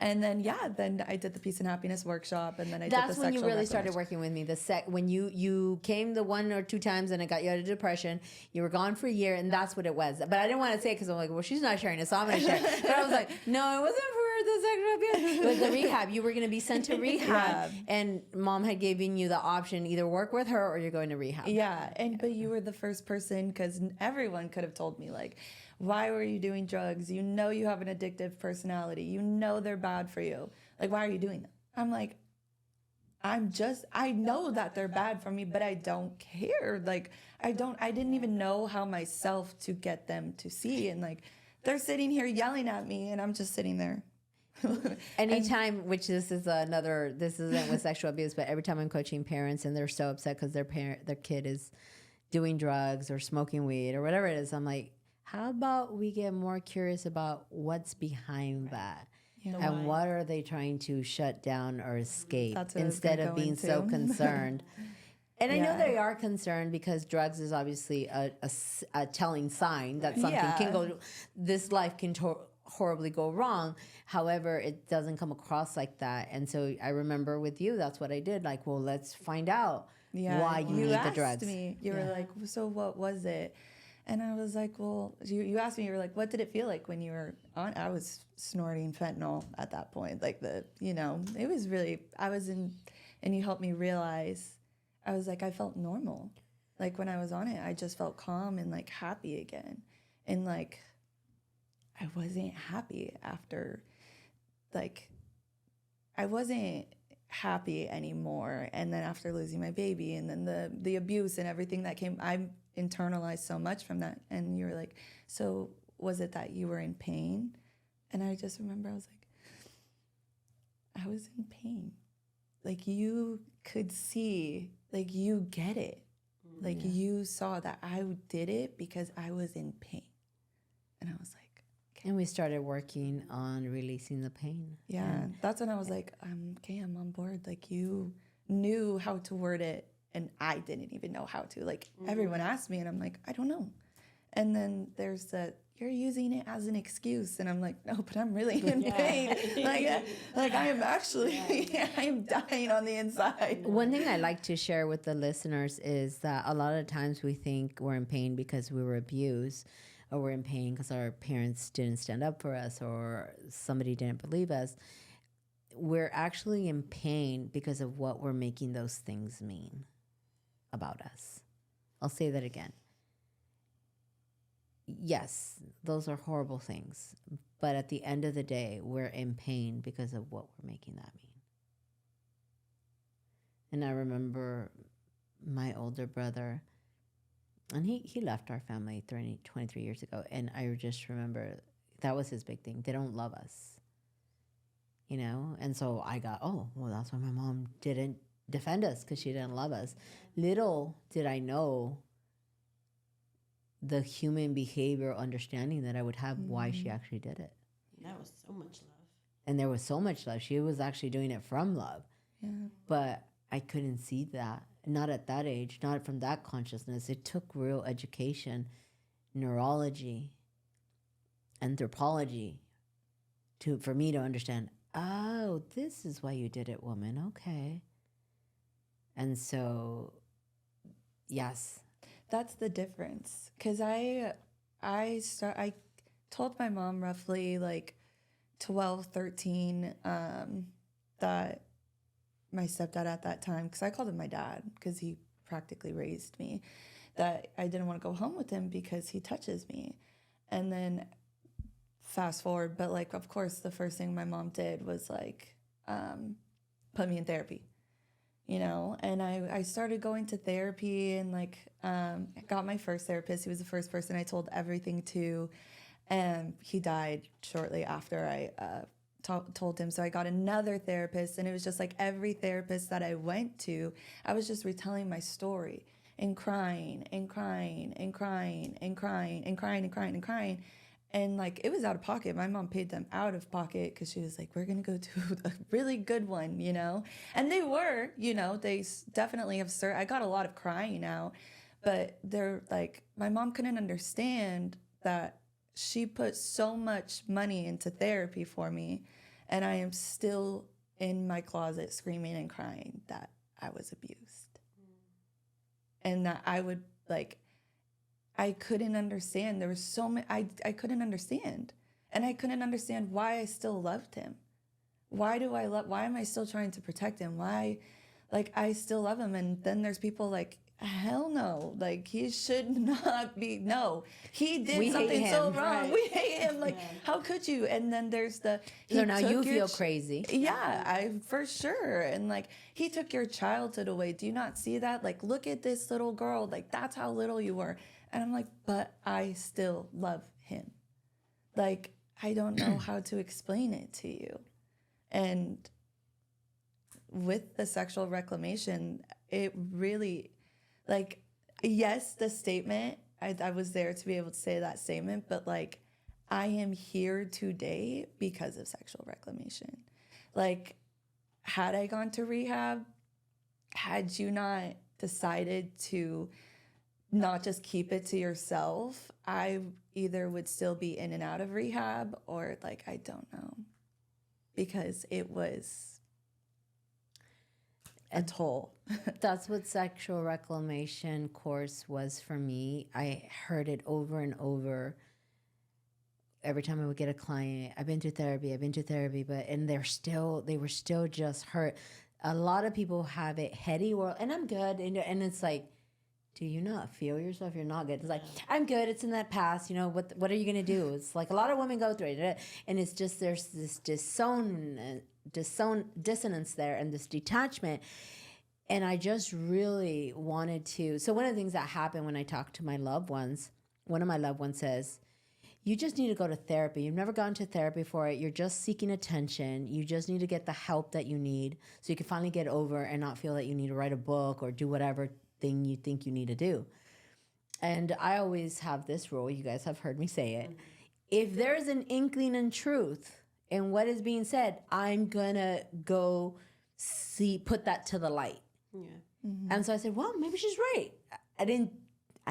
And then, then I did the Peace and Happiness workshop, and then I did That's the when you sexual really started reclamation. working with me. When you came the 1 or 2 times and I got you out of depression, you were gone for a year, and that's what it was. But I didn't want to say it because I'm like, well, she's not sharing it, so I'm going to share it. But I was like, no, it wasn't for the sexual abuse. It was the rehab. You were going to be sent to rehab, and mom had given you the option, either work with her or you're going to rehab. Yeah, but you were the first person, because everyone could have told me, like, why were you doing drugs? You know you have an addictive personality. You know they're bad for you. Like, why are you doing them? I'm like, I know that they're bad for me, but I don't care. Like, I didn't even know how myself to get them to see. And like, they're sitting here yelling at me, and I'm just sitting there. Anytime, which this isn't with sexual abuse, but every time I'm coaching parents and they're so upset because their kid is doing drugs or smoking weed or whatever it is, I'm like, how about we get more curious about what's behind that? And what are they trying to shut down or escape instead of being so concerned? And I know they are concerned because drugs is obviously a telling sign that something can go, this life can horribly go wrong. However, it doesn't come across like that. And so I remember with you, that's what I did. Like, well, let's find out why you need the drugs. You were like, so what was it? And I was like, well, you asked me, you were like, what did it feel like when you were on? I was snorting fentanyl at that point. Like it was really, and you helped me realize, I was like, I felt normal. Like when I was on it, I just felt calm and like happy again. And like, I wasn't happy after, like, I wasn't happy anymore. And then after losing my baby and then the abuse and everything that came, I internalized so much from that. And you were like, so was it that you were in pain? And I just remember I was like, I was in pain. Like you could see, like you get it. Like you saw that I did it because I was in pain. And I was like, okay. And we started working on releasing the pain. Yeah, that's when I was like, okay, I'm on board. Like you knew how to word it and I didn't even know how to. Like everyone asked me and I'm like, I don't know. And then there's that, you're using it as an excuse. And I'm like, no, but I'm really in pain. Like I am actually, I am dying on the inside. One thing I like to share with the listeners is that a lot of times we think we're in pain because we were abused, or we're in pain because our parents didn't stand up for us or somebody didn't believe us. We're actually in pain because of what we're making those things mean about us. I'll say that again. Yes, those are horrible things. But at the end of the day, we're in pain because of what we're making that mean. And I remember my older brother, and he left our family 23 years ago. And I just remember that was his big thing. They don't love us, you know? And so I got, oh, well, that's why my mom didn't defend us, because she didn't love us. Little did I know the human behavior understanding that I would have why she actually did it. That was so much love. And there was so much love. She was actually doing it from love. Yeah. But I couldn't see that. Not at that age, not from that consciousness. It took real education, neurology, anthropology for me to understand, oh, this is why you did it, woman. Okay. And so, yes. That's the difference. Because I told my mom roughly like 12, 13 that my stepdad at that time, because I called him my dad because he practically raised me, that I didn't want to go home with him because he touches me. And then fast forward, but like, of course, the first thing my mom did was like put me in therapy. You know, and I started going to therapy and like I got my first therapist. He was the first person I told everything to, and he died shortly after I told him. So I got another therapist, and it was just like every therapist that I went to, I was just retelling my story and crying and crying and crying and crying and crying and crying and crying. And like, it was out of pocket. My mom paid them out of pocket because she was like, we're going to go to a really good one, you know? And they were, you know, they definitely have I got a lot of crying out, but they're like, my mom couldn't understand that she put so much money into therapy for me. And I am still in my closet screaming and crying that I was abused. And that I would like, I couldn't understand. There was so many, I couldn't understand. And I couldn't understand why I still loved him. Why am I still trying to protect him? Why, like, I still love him. And then there's people like, hell no, like, he should not be, no, he did something so wrong. Right. We hate him. Like, how could you? And then there's the, So now you feel crazy. Yeah, I for sure. And like, he took your childhood away. Do you not see that? Like, look at this little girl. Like, that's how little you were. And I'm like, but I still love him. Like, I don't know how to explain it to you. And with the sexual reclamation, it really, like, yes, the statement, I was there to be able to say that statement, but like, I am here today because of sexual reclamation. Like, had I gone to rehab, had you not decided to not just keep it to yourself, I either would still be in and out of rehab or like, I don't know, because it was a toll. That's what sexual reclamation course was for me. I heard it over and over. Every time I would get a client, I've been to therapy, but they were still just hurt. A lot of people have it heady, and I'm good, and it's like, do you not feel yourself? You're not good. It's like, I'm good. It's in that past. You know, what are you going to do? It's like a lot of women go through it. And it's just, there's this dissonance there and this detachment. And I just really wanted to. So one of the things that happened when I talked to my loved ones, one of my loved ones says, you just need to go to therapy. You've never gone to therapy for it. You're just seeking attention. You just need to get the help that you need so you can finally get over and not feel that you need to write a book or do whatever thing you think you need to do. And I always have this rule. You guys have heard me say it. If there's an inkling in truth in what is being said, I'm gonna go put that to the light. Yeah. Mm-hmm. And so I said, well, maybe she's right. I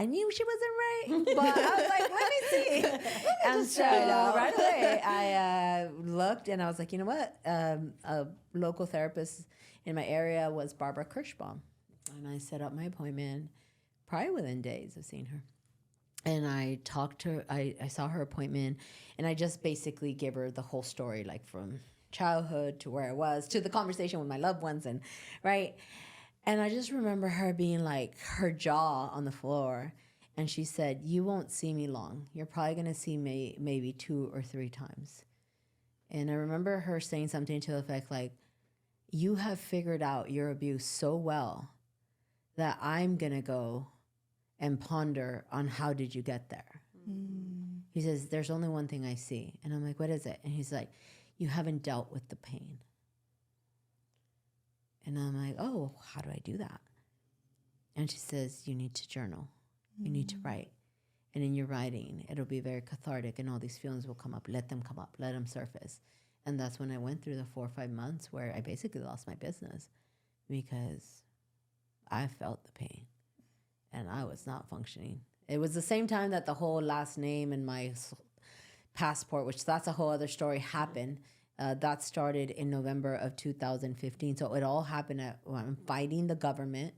knew she wasn't right, but I was like, let me see. And so right away, I looked and I was like, you know what? A local therapist in my area was Barbara Kirschbaum. And I set up my appointment probably within days of seeing her. And I talked to her, I saw her appointment, and I just basically gave her the whole story, like from childhood to where I was, to the conversation with my loved ones, and right? And I just remember her being like, her jaw on the floor, and she said, you won't see me long. You're probably going to see me maybe 2 or 3 times. And I remember her saying something to the effect like, you have figured out your abuse so well that I'm going to go and ponder on how did you get there. Mm. He says, there's only one thing I see. And I'm like, what is it? And he's like, you haven't dealt with the pain. And I'm like, oh, how do I do that? And she says, you need to journal. You need to write. And in your writing, it'll be very cathartic and all these feelings will come up. Let them come up. Let them surface. And that's when I went through the 4 or 5 months where I basically lost my business because I felt the pain and I was not functioning. It was the same time that the whole last name in my passport, which that's a whole other story, happened. That started in November of 2015. So it all happened when I'm fighting the government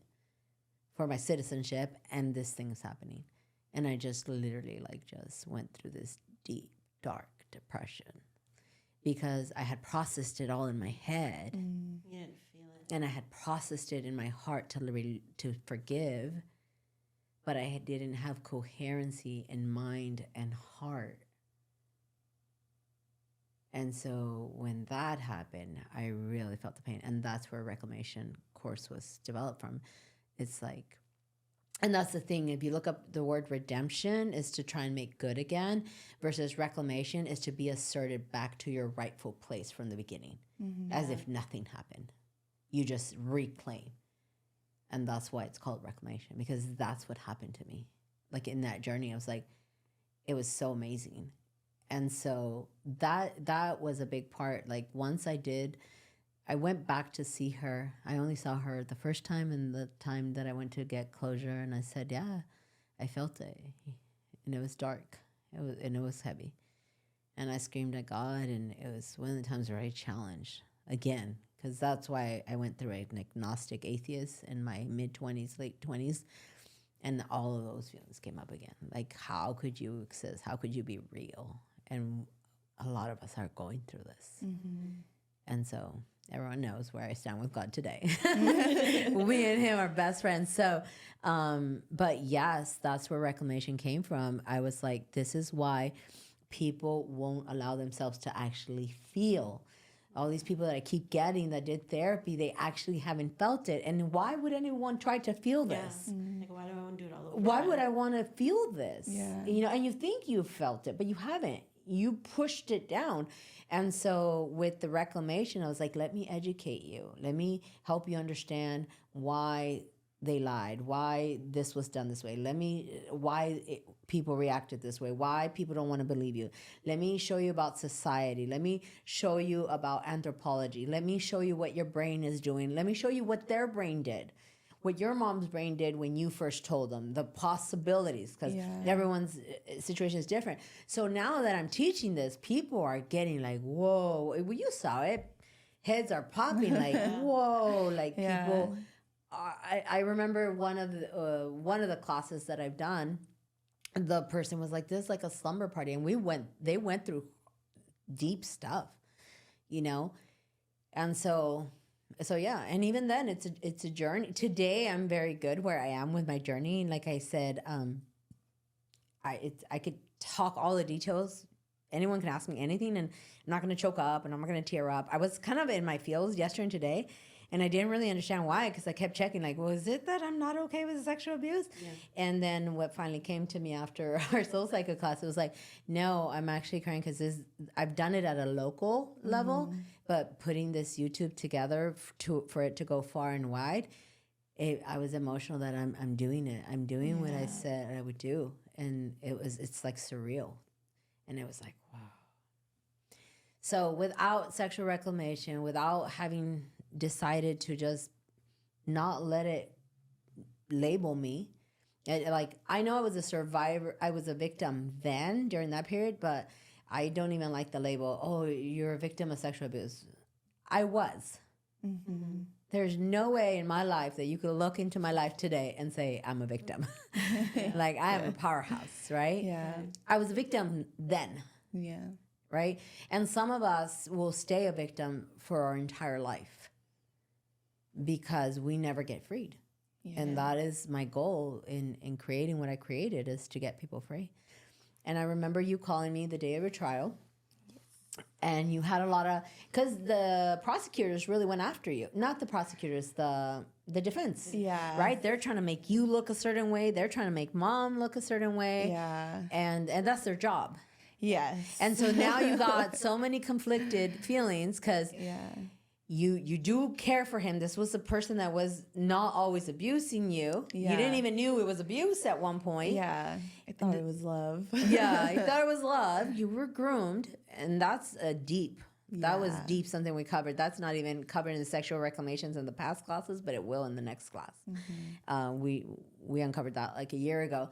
for my citizenship and this thing is happening. And I just literally just went through this deep, dark depression because I had processed it all in my head. You didn't feel it. And I had processed it in my heart to forgive, but I didn't have coherency in mind and heart. And so when that happened, I really felt the pain. And that's where Reclamation course was developed from. It's like, and that's the thing, if you look up the word redemption is to try and make good again versus reclamation is to be asserted back to your rightful place from the beginning, as if nothing happened. You just reclaim. And that's why it's called reclamation, because that's what happened to me. Like in that journey, I was like, it was so amazing. And so that was a big part. Like once I went back to see her. I only saw her the first time and the time that I went to get closure. And I said, yeah, I felt it. And it was dark. It was heavy. and I screamed at God, and it was one of the times where I challenged again, because that's why I went through an agnostic atheist in my mid-20s, late 20s, and all of those feelings came up again. Like, how could you exist? How could you be real? And a lot of us are going through this. And so everyone knows where I stand with God today. Me and him are best friends. So, but yes, that's where Reclamation came from. I was like, this is why people won't allow themselves to actually feel. All these people that I keep getting that did therapy, they actually haven't felt it. And why would anyone try to feel this? Like, why do I want to do it all over? Why would I want to feel this? Yeah. You know, and you think you felt it, but you haven't. You pushed it down. And so with the Reclamation, I was like, let me educate you. Let me help you understand why they lied, why this was done this way. People reacted this way, why people don't want to believe you. Let me show you about society. Let me show you about anthropology. Let me show you what your brain is doing. Let me show you what their brain did, what your mom's brain did when you first told them, the possibilities, because everyone's situation is different. So now that I'm teaching this, people are getting like, whoa, well, you saw it. Heads are popping like, whoa, like people. I remember one of the classes that I've done, the person was like, this is like a slumber party. And they went through deep stuff, you know? And so yeah, and even then it's a journey. Today I'm very good where I am with my journey. And like I said, I could talk all the details. Anyone can ask me anything, and I'm not going to choke up, and I'm not going to tear up. I was kind of in my feels yesterday and today, and I didn't really understand why, because I kept checking, like, well, is it that I'm not okay with sexual abuse? Yeah. And then what finally came to me after our soul cycle class, it was like, no, I'm actually crying because I've done it at a local level, but putting this YouTube together for it to go far and wide, I was emotional that I'm doing it. I'm doing what I said I would do, and it's like surreal, and it was like, wow. So without sexual reclamation, without having decided to just not let it label me, like, I know I was a survivor, I was a victim then during that period, but I don't even like the label, oh, you're a victim of sexual abuse. I was. There's no way in my life that you could look into my life today and say I'm a victim. Like, I am a powerhouse, right? Yeah. I was a victim then. Yeah. Right? And some of us will stay a victim for our entire life because we never get freed. Yeah. And that is my goal in creating what I created, is to get people free. And I remember you calling me the day of your trial. Yes. And you had a lot of, because the prosecutors really went after you. Not the prosecutors, the defense. Yeah. Right? They're trying to make you look a certain way. They're trying to make mom look a certain way. Yeah. And that's their job. Yes. And so now you got so many conflicted feelings because you do care for him. This was a person that was not always abusing you. Yeah. You didn't even knew it was abuse at one point. Yeah. I thought it was love. Yeah, you thought it was love. You were groomed, and that's deep. That was deep, something we covered. That's not even covered in the sexual reclamations in the past classes, but it will in the next class. We uncovered that like a year ago.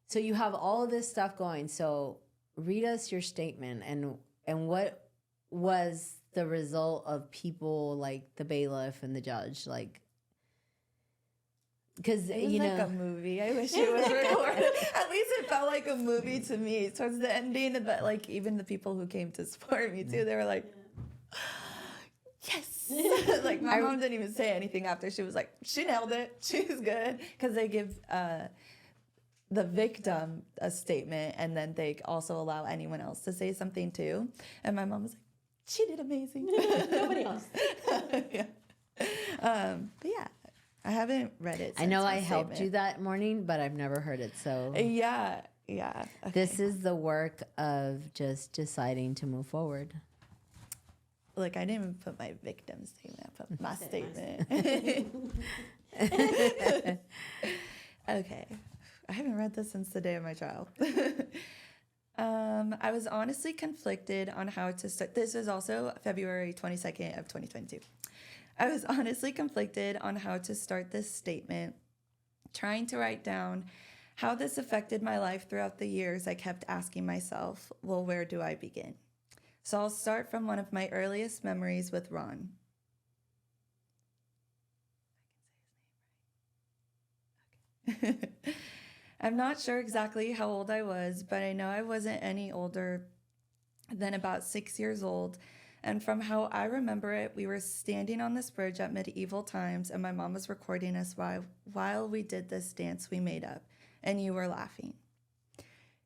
So you have all of this stuff going. So read us your statement, and what was the result of people like the bailiff and the judge, like, because you know, like a movie. I wish it was recorded. At least it felt like a movie to me towards the ending. But like, even the people who came to support me too, they were like, yes. Like, my mom didn't even say anything after. She was like, she nailed it. She's good, because they give the victim a statement, and then they also allow anyone else to say something too. And my mom was like, she did amazing. Nobody else. Yeah. But yeah, I haven't read it. I know I helped you that morning, but I've never heard it. So yeah. Okay. This is the work of just deciding to move forward. Like, I didn't even put my victim statement. I put my statement. Okay. I haven't read this since the day of my trial. I was honestly conflicted on how to start. This is also February 22nd of 2022. I was honestly conflicted on how to start this statement, trying to write down how this affected my life throughout the years. I kept asking myself, well, where do I begin? So I'll start from one of my earliest memories with Ron. I'm not sure exactly how old I was, but I know I wasn't any older than about 6 years old. And from how I remember it, we were standing on this bridge at medieval times, and my mom was recording us while we did this dance we made up, and you were laughing.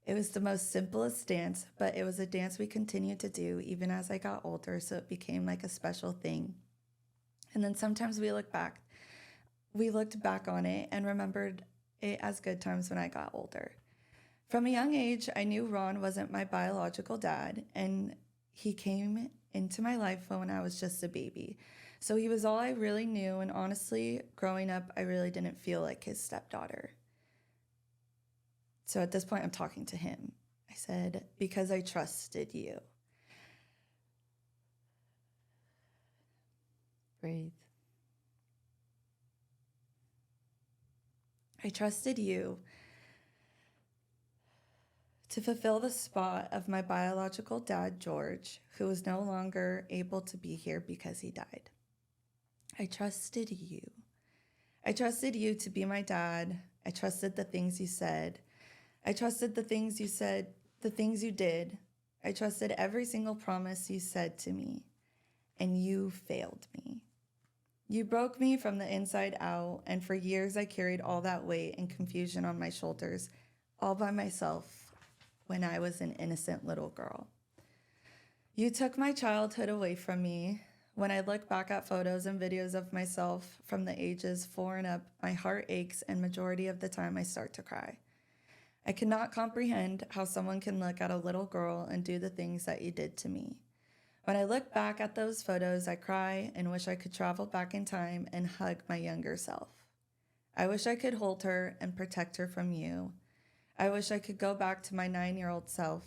It was the most simplest dance, but it was a dance we continued to do even as I got older, so it became like a special thing. And then sometimes we looked back on it and remembered it as good times when I got older. From a young age, I knew Ron wasn't my biological dad, and he came into my life when I was just a baby. So he was all I really knew, and honestly, growing up, I really didn't feel like his stepdaughter. So at this point, I'm talking to him. I said, because I trusted you. Breathe. I trusted you to fulfill the spot of my biological dad, George, who was no longer able to be here because he died. I trusted you. I trusted you to be my dad. I trusted the things you said. I trusted the things you said, the things you did. I trusted every single promise you said to me, and you failed me. You broke me from the inside out, and for years I carried all that weight and confusion on my shoulders, all by myself, when I was an innocent little girl. You took my childhood away from me. When I look back at photos and videos of myself from the ages 4 and up, my heart aches, and majority of the time I start to cry. I cannot comprehend how someone can look at a little girl and do the things that you did to me. When I look back at those photos, I cry and wish I could travel back in time and hug my younger self. I wish I could hold her and protect her from you. I wish I could go back to my 9-year-old self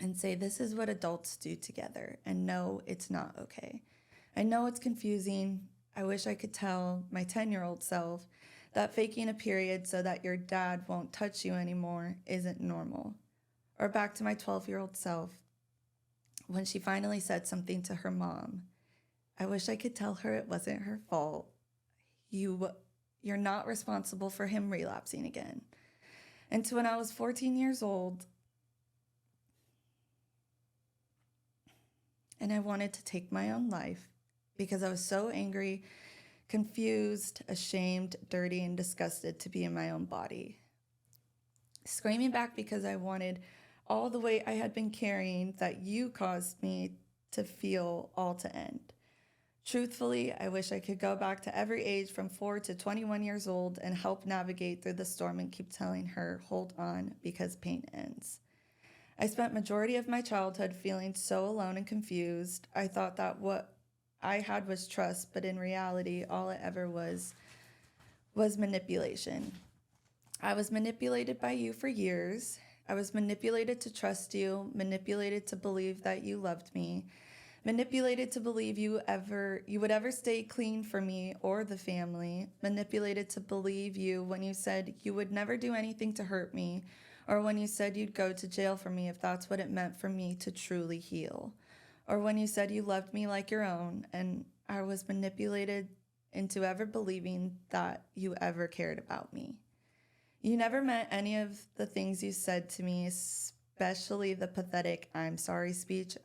and say, this is what adults do together, and no, it's not okay. I know it's confusing. I wish I could tell my 10-year-old self that faking a period so that your dad won't touch you anymore isn't normal. Or back to my 12-year-old self, when she finally said something to her mom, I wish I could tell her it wasn't her fault. You're not responsible for him relapsing again. And to when I was 14 years old, and I wanted to take my own life because I was so angry, confused, ashamed, dirty, and disgusted to be in my own body. Screaming back because I wanted all the weight I had been carrying that you caused me to feel all to end. Truthfully, I wish I could go back to every age from 4 to 21 years old and help navigate through the storm and keep telling her, hold on, because pain ends. I spent majority of my childhood feeling so alone and confused. I thought that what I had was trust, but in reality, all it ever was manipulation. I was manipulated by you for years. I was manipulated to trust you, manipulated to believe that you loved me, manipulated to believe you would ever stay clean for me or the family, manipulated to believe you when you said you would never do anything to hurt me, or when you said you'd go to jail for me if that's what it meant for me to truly heal, or when you said you loved me like your own, and I was manipulated into ever believing that you ever cared about me. You never meant any of the things you said to me, especially the pathetic I'm sorry speech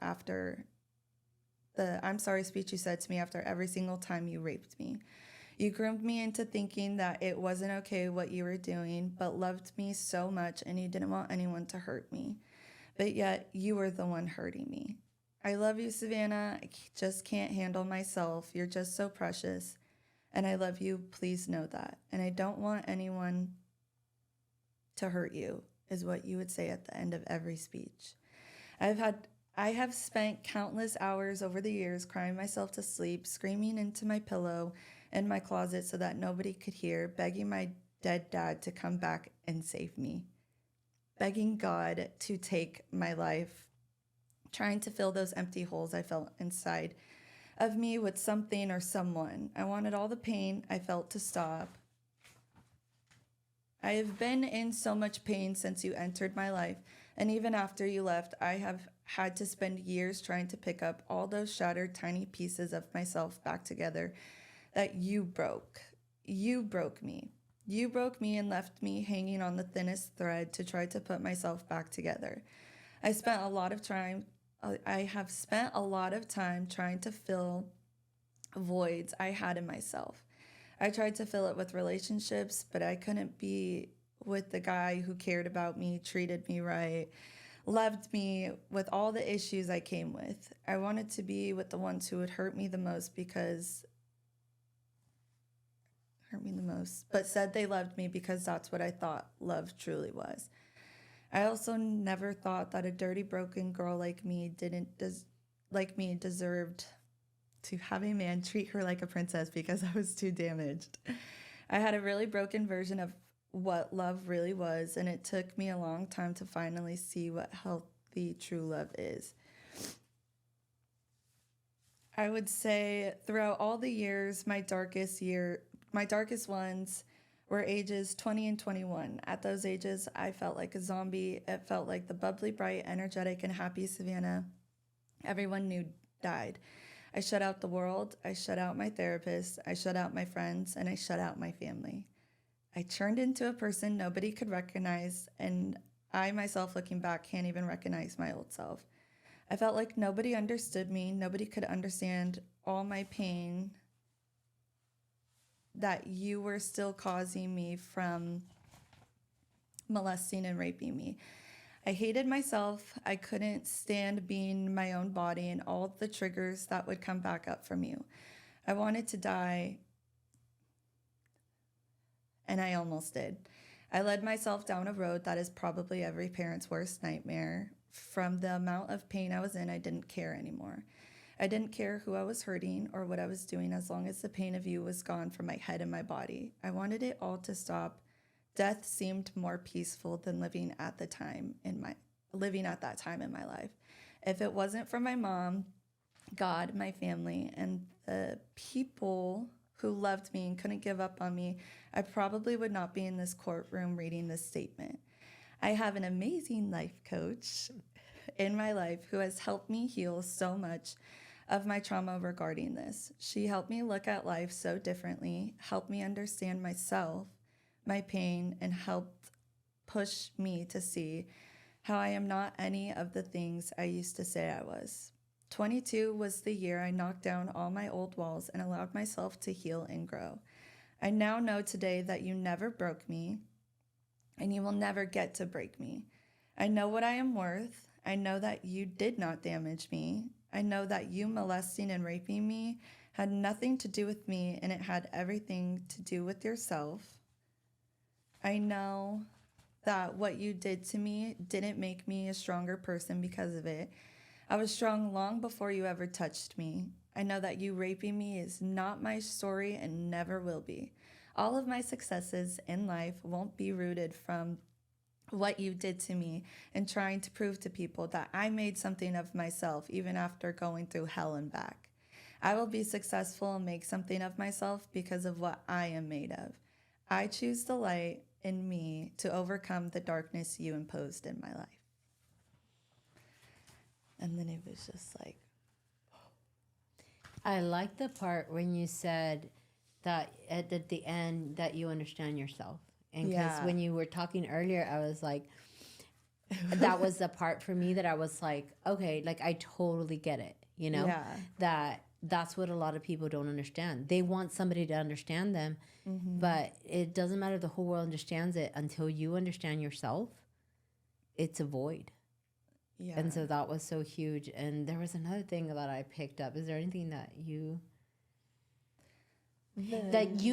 you said to me after every single time you raped me. You groomed me into thinking that it wasn't okay what you were doing, but loved me so much and you didn't want anyone to hurt me. But yet you were the one hurting me. I love you, Savannah. I just can't handle myself. You're just so precious. And I love you. Please know that. And I don't want anyone to hurt you, is what you would say at the end of every speech. I have spent countless hours over the years crying myself to sleep, screaming into my pillow in my closet so that nobody could hear, begging my dead dad to come back and save me, begging God to take my life, trying to fill those empty holes I felt inside of me with something or someone. I wanted all the pain I felt to stop. I have been in so much pain since you entered my life And even after you left, I have had to spend years trying to pick up all those shattered tiny pieces of myself back together that you broke. You broke me. You broke me and left me hanging on the thinnest thread to try to put myself back together. I have spent a lot of time trying to fill voids I had in myself. I tried to fill it with relationships, but I couldn't be with the guy who cared about me, treated me right, loved me with all the issues I came with. I wanted to be with the ones who would hurt me the most, but said they loved me because that's what I thought love truly was. I also never thought that a dirty, broken girl like me deserved to have a man treat her like a princess because I was too damaged. I had a really broken version of what love really was, and it took me a long time to finally see what healthy, true love is. I would say throughout all the years, my darkest ones were ages 20 and 21. At those ages, I felt like a zombie. It felt like the bubbly, bright, energetic, and happy Savannah everyone knew died. I shut out the world. I shut out my therapist. I shut out my friends, and I shut out my family. I turned into a person nobody could recognize, and I myself, looking back, can't even recognize my old self. I felt like nobody understood me. Nobody could understand all my pain that you were still causing me from molesting and raping me. I hated myself. I couldn't stand being my own body and all the triggers that would come back up from you. I wanted to die, and I almost did. I led myself down a road that is probably every parent's worst nightmare. From the amount of pain I was in, I didn't care anymore. I didn't care who I was hurting or what I was doing as long as the pain of you was gone from my head and my body. I wanted it all to stop. Death seemed more peaceful than living at that time in my life. If it wasn't for my mom, God, my family, and the people who loved me and couldn't give up on me, I probably would not be in this courtroom reading this statement. I have an amazing life coach in my life who has helped me heal so much of my trauma regarding this. She helped me look at life so differently, helped me understand myself, my pain, and helped push me to see how I am not any of the things I used to say I was. 22 was the year I knocked down all my old walls and allowed myself to heal and grow. I now know today that you never broke me, and you will never get to break me. I know what I am worth. I know that you did not damage me. I know that you molesting and raping me had nothing to do with me, and it had everything to do with yourself. I know that what you did to me didn't make me a stronger person because of it. I was strong long before you ever touched me. I know that you raping me is not my story and never will be. All of my successes in life won't be rooted from what you did to me and trying to prove to people that I made something of myself even after going through hell and back. I will be successful and make something of myself because of what I am made of. I choose the light in me to overcome the darkness you imposed in my life. And then it was just like, I like the part when you said that at the end that you understand yourself. And because when you were talking earlier, I was like, that was the part for me that I was like, okay, like I totally get it, you know? Yeah. That's what a lot of people don't understand. They want somebody to understand them, but it doesn't matter if the whole world understands it until you understand yourself. It's a void. Yeah. And so that was so huge. And there was another thing that I picked up. Is there anything that you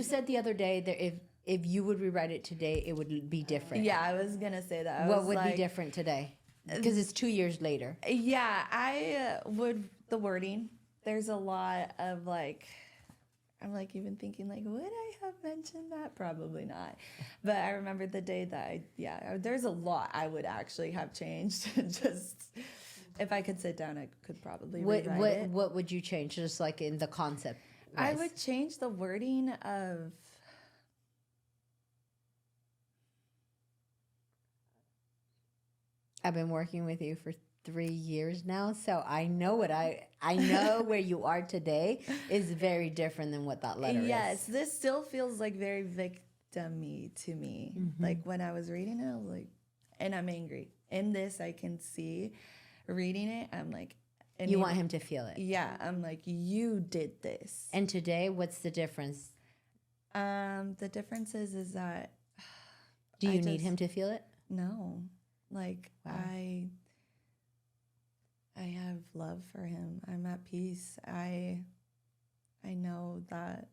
said the other day that if you would rewrite it today, it would be different? Yeah, I was gonna say that. What would be different today? Because it's 2 years later. Yeah, I would the wording. There's a lot of like, I'm like even thinking like, would I have mentioned that? Probably not. But I remember the day that there's a lot I would actually have changed. Just if I could sit down, I could probably rewrite it. What would you change? Just like in the concept. I would change the wording of I've been working with you for 3 years now, so I know I know where you are today is very different than what that letter Yes, is. this still feels like very victim-y to me. Like when I was reading it, I was like, and I'm angry. In this, I can see reading it, I'm like, and You want him to feel it. yeah, I'm like, you did this. And today, what's the difference? The difference is that Do I you need just- him to feel it? no, like Wow. I have love for him. I'm at peace. I know that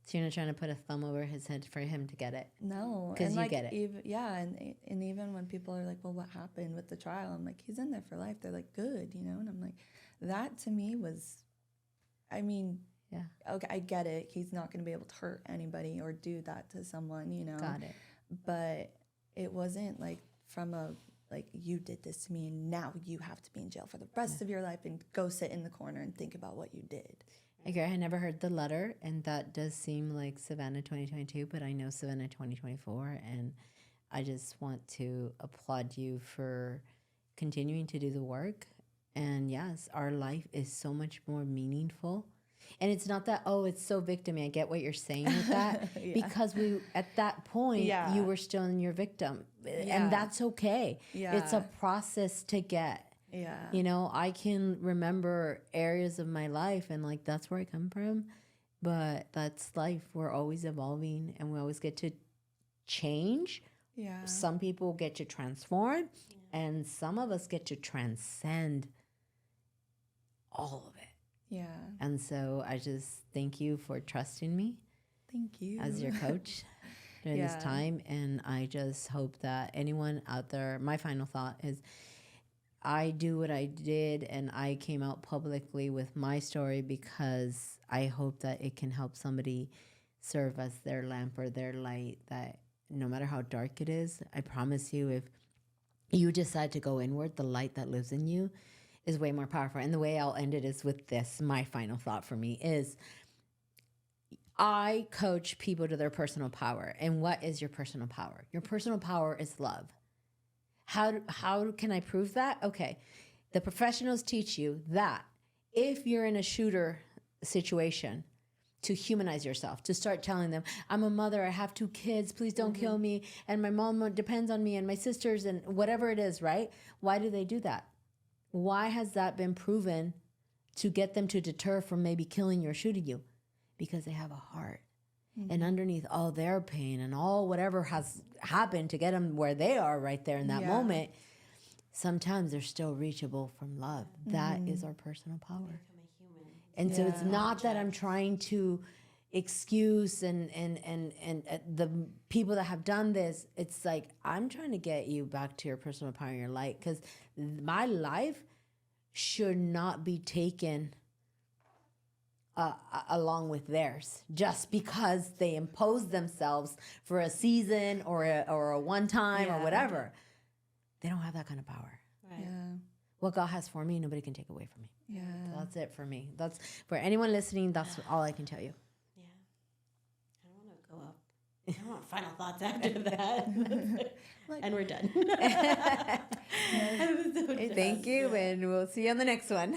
So you're not trying to put a thumb over his head for him to get it. no, 'Cause and you like get it. even and even when people are like, well, what happened with the trial? I'm like, he's in there for life. They're like, good, and I'm like, that to me was, I mean, Yeah. okay, I get it. He's not going to be able to hurt anybody or do that to someone, Got it. But it wasn't like from a like you did this to me and now you have to be in jail for the rest of your life and go sit in the corner and think about what you did. Okay, I never heard the letter, and that does seem like Savannah 2022, but I know Savannah 2024, and I just want to applaud you for continuing to do the work. And yes, our life is so much more meaningful. And it's not that, oh, it's so victim-y. I get what you're saying with that. Yeah. Because at that point, Yeah. you were still in your victim. Yeah. And that's okay. Yeah. It's a process to get. Yeah. I can remember areas of my life and like that's where I come from, but that's life. We're always evolving and we always get to change. Yeah. Some people get to transform and some of us get to transcend all of it. Yeah. And so I just thank you for trusting me Thank you. as your coach during Yeah. this time. And I just hope that anyone out there, my final thought is I do what I did and I came out publicly with my story because I hope that it can help somebody serve as their lamp or their light, that no matter how dark it is, I promise you, if you decide to go inward, the light that lives in you is way more powerful. And the way I'll end it is with this. My final thought for me is I coach people to their personal power. And what is your personal power? Your personal power is love. How can I prove that? Okay. The professionals teach you that if you're in a shooter situation, to humanize yourself, to start telling them, I'm a mother, I have 2 kids, please don't kill me, and my mom depends on me, and my sisters, and whatever it is, right? Why do they do that? Why has that been proven to get them to deter from maybe killing you or shooting you? Because they have a heart. And underneath all their pain and all whatever has happened to get them where they are right there in that Yeah. moment, sometimes they're still reachable from love. That is our personal power. Become a human. And so it's Yeah. not that I'm trying to excuse and the people that have done this. It's like I'm trying to get you back to your personal power and your light, because my life should not be taken along with theirs just because they impose themselves for a season or a one time or Yeah. whatever. They don't have that kind of power. Right. Yeah. What God has for me, nobody can take away from me. Yeah. That's it for me. That's for anyone listening. That's all I can tell you. Yeah. I don't want to go up. I don't want final thoughts after that. And we're done. Thank you, and we'll see you on the next one.